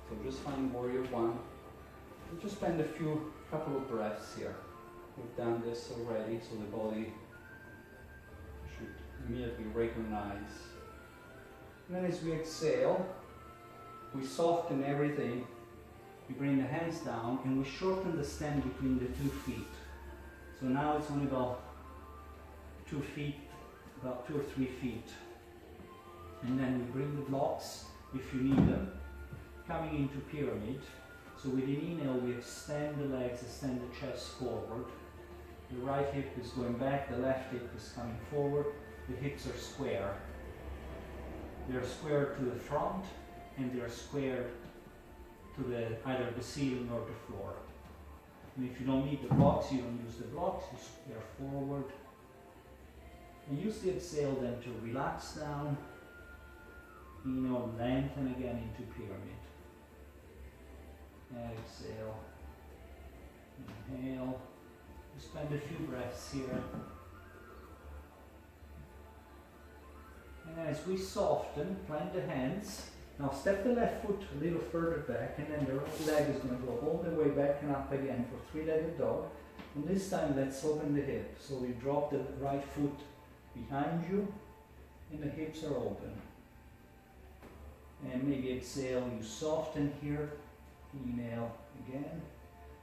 So just find warrior one. We'll just spend a couple of breaths here. We've done this already, so the body should immediately recognize. And then as we exhale, we soften everything. We bring the hands down, and we shorten the stand between the 2 feet. So now it's only about 2 feet, about 2 or 3 feet. And then we bring the blocks, if you need them, coming into pyramid. So with an inhale, we extend the legs, extend the chest forward. The right hip is going back, the left hip is coming forward. The hips are square. They're squared to the front and they're squared to either the ceiling or the floor. And if you don't need the blocks, you don't use the blocks, you square forward. And use the exhale then to relax down. Inhale, lengthen again into pyramid. Exhale. Inhale. Spend a few breaths here. And as we soften, plant the hands. Now step the left foot a little further back, and then the right leg is going to go all the way back and up again for three-legged dog. And this time let's open the hip. So we drop the right foot behind you, and the hips are open. And maybe exhale, you soften here. Inhale again.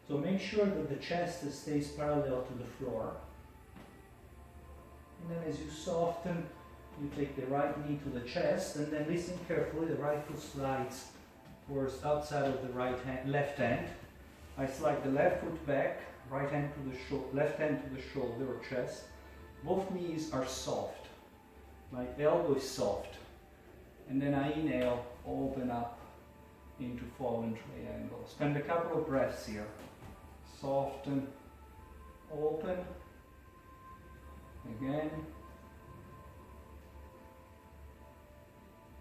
So make sure that the chest stays parallel to the floor. And then as you soften, you take the right knee to the chest, and then listen carefully. The right foot slides towards outside of the left hand. I slide the left foot back, right hand to the left hand to the shoulder or chest. Both knees are soft. My elbow is soft. And then I inhale, open up into fallen triangle. Spend a couple of breaths here. Soften, open, again.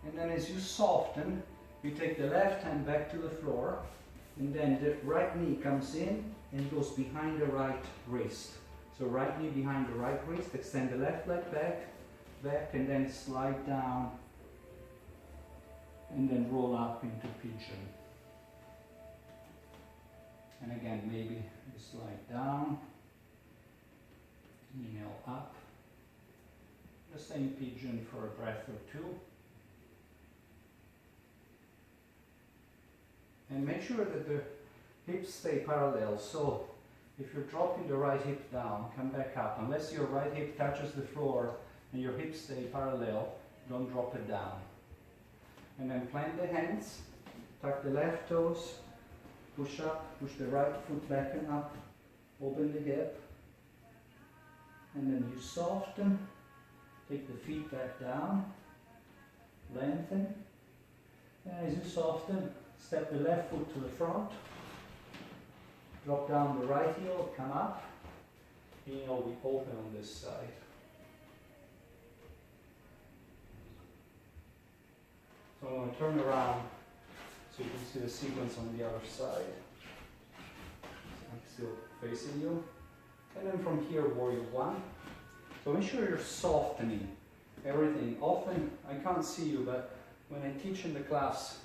And then as you soften, you take the left hand back to the floor, and then the right knee comes in and goes behind the right wrist. So right knee behind the right wrist, extend the left leg back, and then slide down, and then roll up into pigeon. And again, maybe you slide down, inhale up, just stay in pigeon for a breath or two. And make sure that the hips stay parallel. So if you're dropping the right hip down, come back up. Unless your right hip touches the floor and your hips stay parallel, don't drop it down. And then plant the hands, tuck the left toes, push up, push the right foot back and up, open the hip, and then you soften, take the feet back down, lengthen, and as you soften, step the left foot to the front, drop down the right heel, come up, inhale, we open on this side. So I'm going to turn around so you can see the sequence on the other side. So I'm still facing you. And then from here, warrior one. So make sure you're softening everything. Often, I can't see you, but when I teach in the class,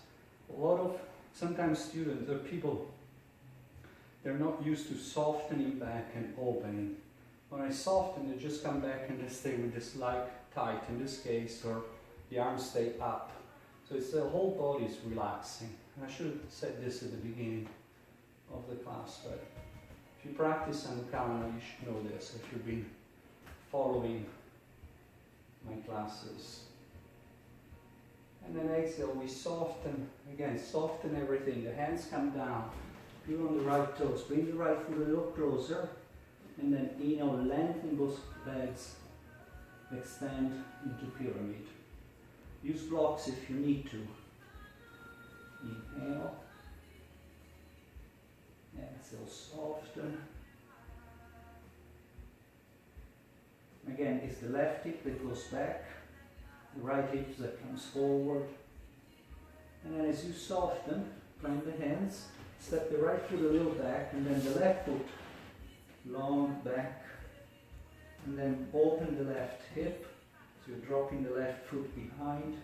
sometimes students or people, they're not used to softening back and opening. When I soften, they just come back and they stay with this leg tight in this case, or the arms stay up. So it's the whole body is relaxing. And I should have said this at the beginning of the class, but if you practice Anukalana, you should know this if you've been following my classes. And then exhale, we soften, again, soften everything. The hands come down, you're on the right toes. Bring the right foot a little closer, and then inhale, lengthen both legs, extend into pyramid. Use blocks if you need to. Inhale, exhale, soften. Again, it's the left hip that goes back, the right hip that comes forward. And then as you soften, plant the hands, step the right foot a little back, and then the left foot long back, and then open the left hip. So you're dropping the left foot behind.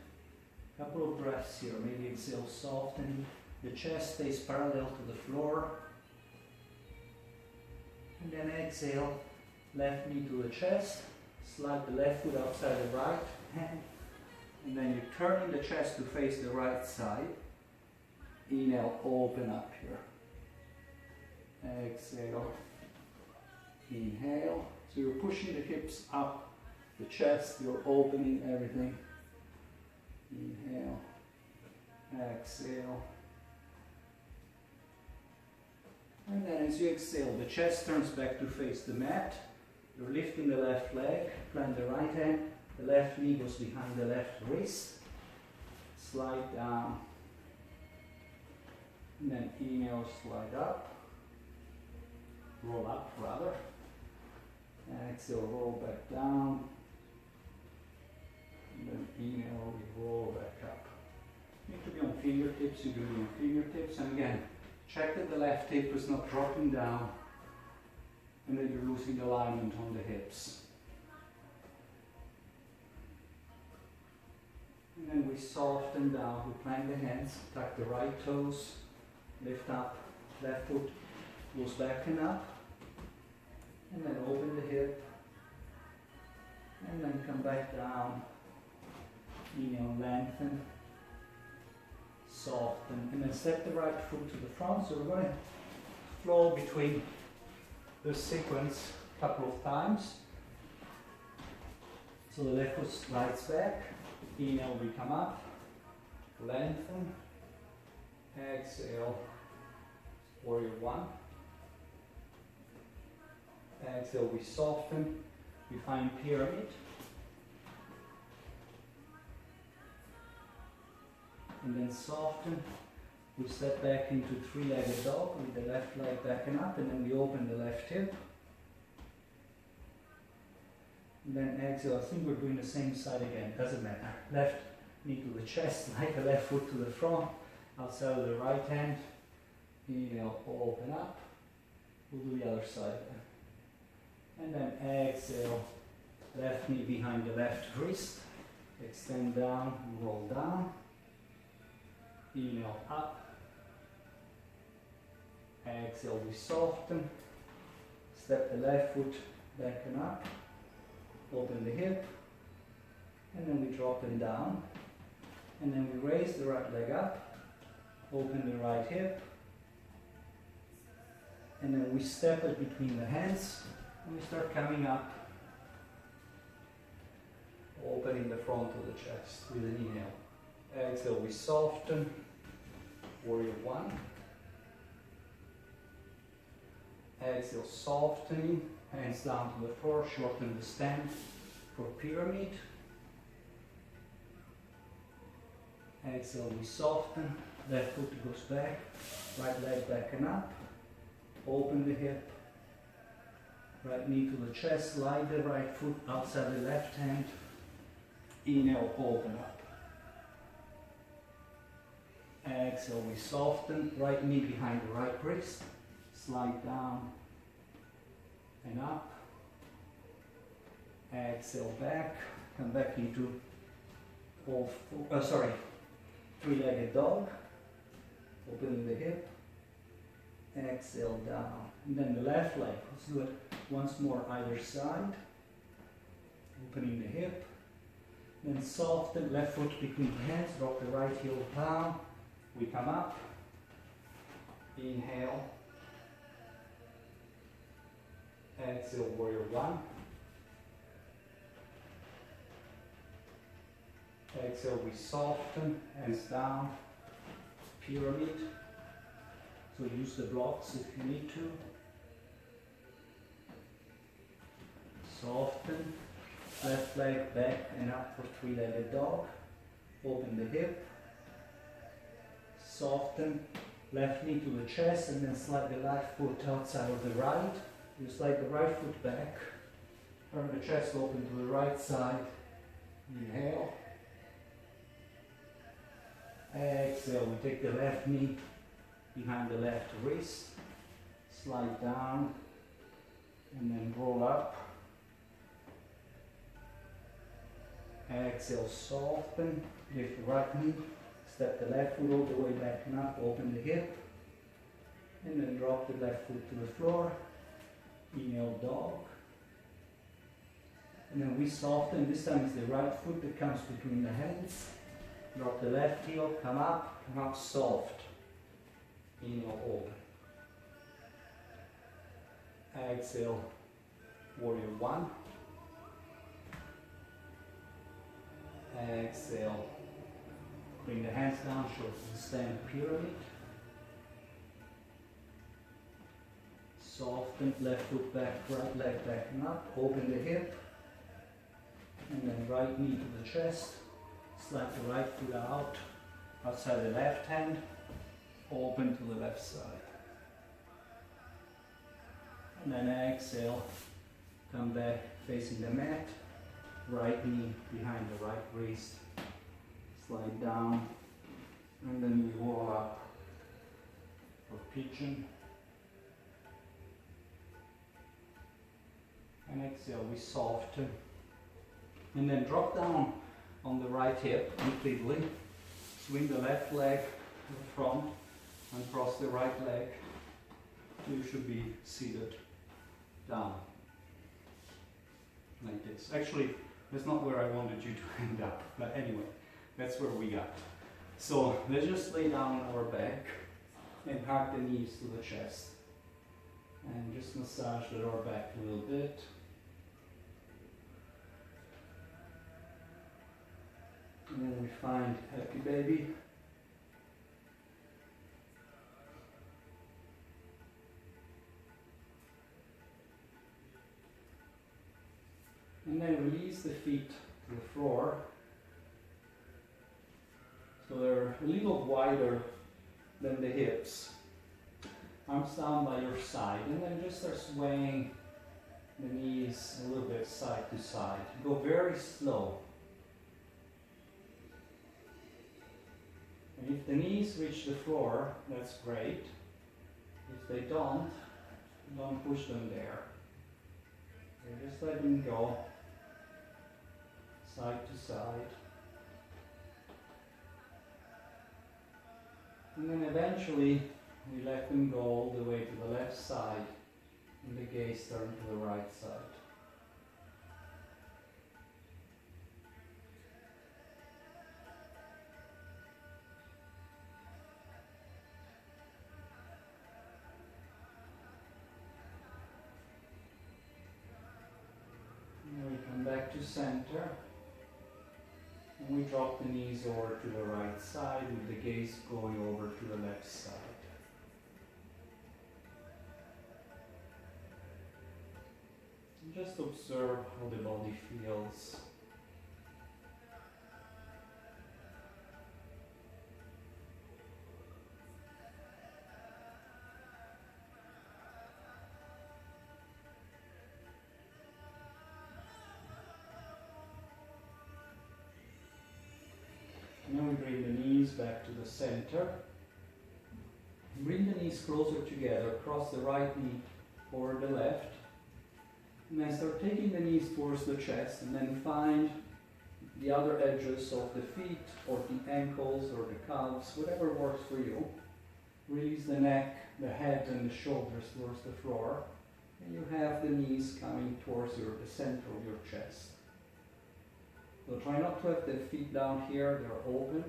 Couple of breaths here, maybe exhale, softening. The chest stays parallel to the floor. And then exhale, left knee to the chest, slide the left foot outside the right hand, and then you're turning the chest to face the right side. Inhale, open up here. Exhale, inhale. So you're pushing the hips up, the chest, you're opening everything. Inhale, exhale, And then as you exhale, the chest turns back to face the mat. You're lifting the left leg, plant the right hand, the left knee goes behind the left wrist. Slide down. And then inhale, slide up. Roll up rather. And exhale, roll back down. And then inhale, we roll back up. You need to be on fingertips, you do it on fingertips. And again, check that the left hip is not dropping down and that you're losing alignment on the hips. And then we soften down, we plant the hands, tuck the right toes, lift up, left foot goes back and up, and then open the hip, and then come back down, inhale, lengthen, soften, and then step the right foot to the front. So we're going to flow between this sequence a couple of times. So the left foot slides back, inhale, we come up, lengthen, exhale, warrior one. Exhale, we soften, we find pyramid. And then soften, we step back into three-legged dog with the left leg backing up, and then we open the left hip. And then exhale, I think we're doing the same side again, doesn't matter. Left knee to the chest, like the left foot to the front, outside of the right hand. Inhale, open up. We'll do the other side again. And then exhale, left knee behind the left wrist. Extend down, roll down. Inhale, up. Exhale, we soften. Step the left foot back and up. Open the hip. And then we drop them down. And then we raise the right leg up. Open the right hip. And then we step it between the hands. And we start coming up. Opening the front of the chest with an inhale. Exhale, we soften. Warrior one. Exhale, softening. Hands down to the floor, shorten the stand for pyramid. Exhale, we soften. Left foot goes back. Right leg back and up. Open the hip. Right knee to the chest. Slide the right foot outside the left hand. Inhale, open up. Exhale, we soften. Right knee behind the right wrist. Slide down and up. Exhale, back. Come back into three-legged dog. Opening the hip. Exhale, down. And then the left leg. Let's do it once more either side. Opening the hip. Then soften, left foot between the hands, drop the right heel down. We come up. Inhale. Exhale, warrior one. Exhale, we soften, hands down, pyramid. So use the blocks if you need to. Soften, left leg back and up for three-legged dog. Open the hip. Soften, left knee to the chest, and then slide the left foot outside of the right. You slide the right foot back. Turn the chest open to the right side. Inhale. Exhale, we take the left knee behind the left wrist. Slide down and then roll up. Exhale, soften. Lift the right knee. Step the left foot all the way back and up. Open the hip. And then drop the left foot to the floor. Inhale, dog. And then we soften. This time it's the right foot that comes between the hands. Drop the left heel, come up, soft. Inhale, open. Exhale, warrior one. Exhale, bring the hands down, shorten the stand, pyramid. Soften, left foot back, right leg back and up, open the hip, and then right knee to the chest, slide the right foot out, outside the left hand, open to the left side. And then exhale, come back facing the mat, right knee behind the right wrist, slide down, and then we roll up for pigeon. And exhale, we soften. And then drop down on the right hip completely. Swing the left leg to the front and cross the right leg. You should be seated down. Like this. Actually, that's not where I wanted you to end up. But anyway, that's where we got. So let's just lay down on our back and hug the knees to the chest. And just massage the lower back a little bit. And then we find happy baby. And then release the feet to the floor. So they're a little wider than the hips. Arms down by your side, and then just start swaying the knees a little bit side to side. Go very slow. And if the knees reach the floor, that's great. If they don't push them there. Okay, just let them go side to side. And then eventually we let them go all the way to the left side and the gaze turn to the right side. And we come back to center. And we drop the knees over to the right side with the gaze going over to the left side. And just observe how the body feels. And then we bring the knees back to the center. Bring the knees closer together, cross the right knee over the left. And then start taking the knees towards the chest, and then find the other edges of the feet or the ankles or the calves, whatever works for you. Release the neck, the head and the shoulders towards the floor. And you have the knees coming towards the center of your chest. So try not to have the feet down here, they're open.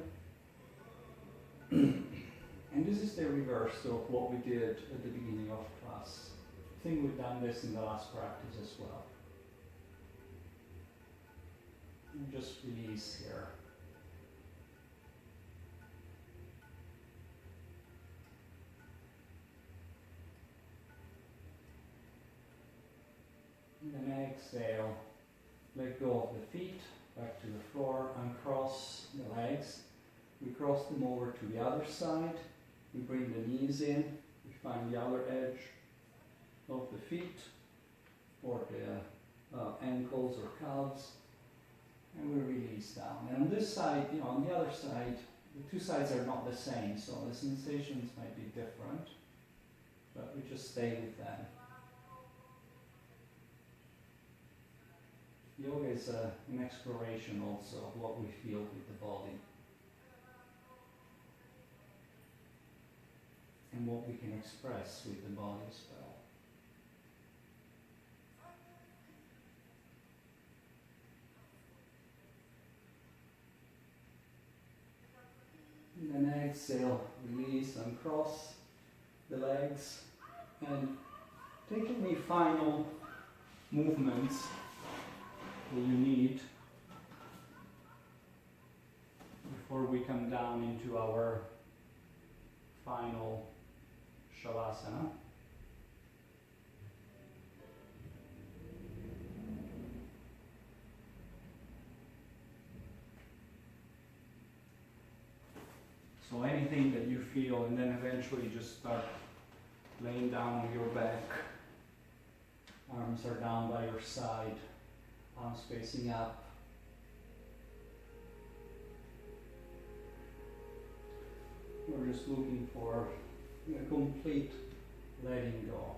And this is the reverse of what we did at the beginning of class. I think we've done this in the last practice as well. And just release here. And then exhale, let go of the feet. Back to the floor, uncross the legs. We cross them over to the other side. We bring the knees in. We find the other edge of the feet or the ankles or calves. And we release down. And on this side, on the other side, the two sides are not the same, so the sensations might be different. But we just stay with them. Yoga is an exploration also of what we feel with the body and what we can express with the body as well. And then exhale, release, uncross the legs, and take any final movements that you need before we come down into our final Shavasana. So anything that you feel, and then eventually just start laying down on your back. Arms are down by your side, palms facing up. We're just looking for a complete letting go.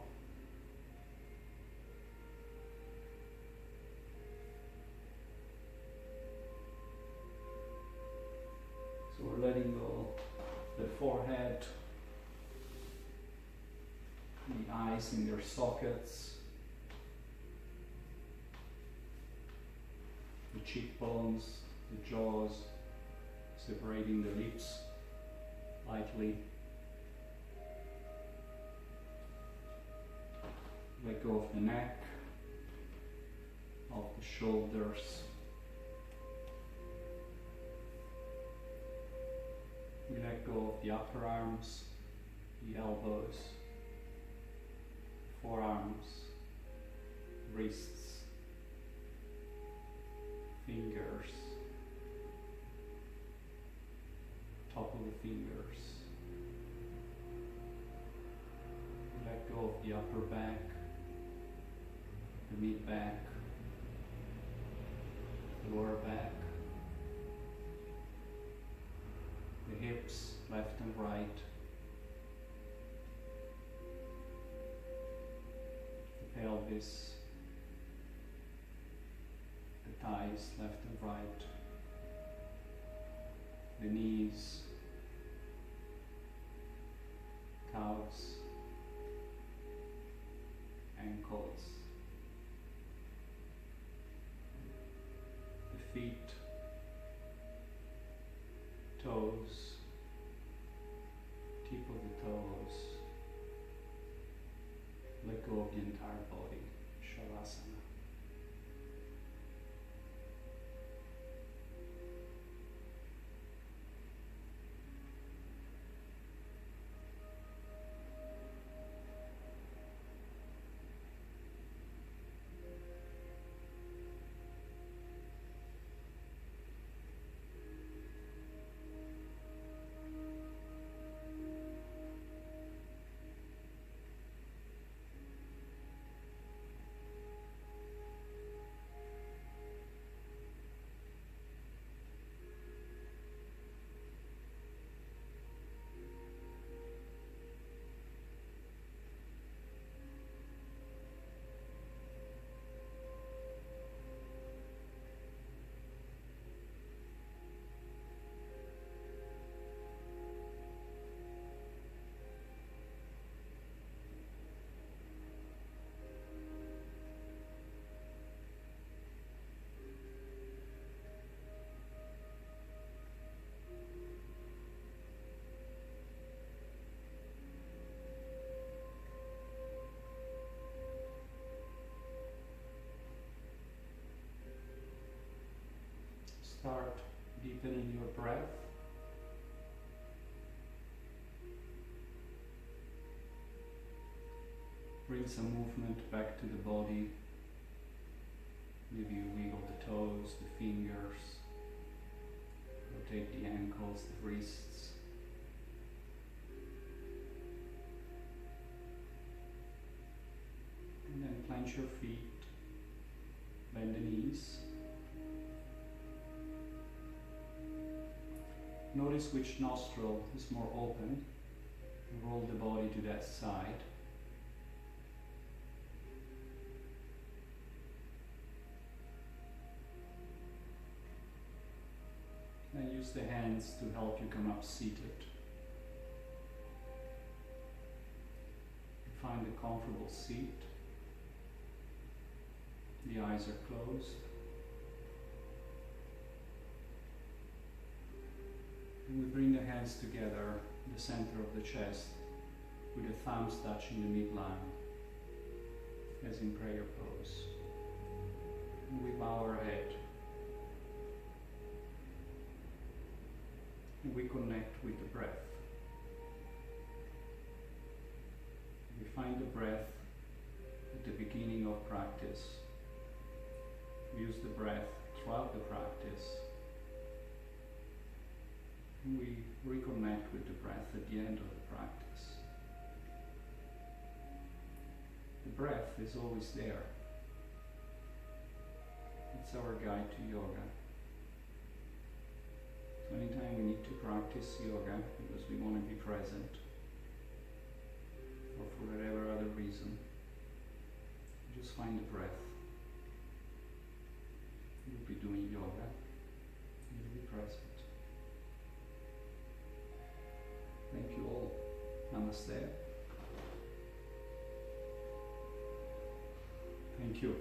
So we're letting go the forehead, the eyes in their sockets, the cheekbones, the jaws, separating the lips lightly. Let go of the neck, of the shoulders. We let go of the upper arms, the elbows, forearms, wrists, fingers, top of the fingers. We let go of the upper back, the mid back, the lower back, the hips, left and right, the pelvis, the thighs, left and right, the knees, calves, ankles, the feet, toes, tip of the toes. Let go of the entire body, Shavasana. Start deepening your breath. Bring some movement back to the body. Maybe you wiggle the toes, the fingers, rotate the ankles, the wrists. And then clench your feet, bend the knees. Notice which nostril is more open, and roll the body to that side. And use the hands to help you come up seated. Find a comfortable seat. The eyes are closed. And we bring the hands together in the center of the chest with the thumbs touching the midline, as in prayer pose. And we bow our head. And we connect with the breath. We find the breath at the beginning of practice. We use the breath throughout the practice. And we reconnect with the breath at the end of the practice. The breath is always there. It's our guide to yoga. So anytime we need to practice yoga because we want to be present, or for whatever other reason, just find the breath. You'll be doing yoga. You'll be present. Thank you all. Namaste. Thank you.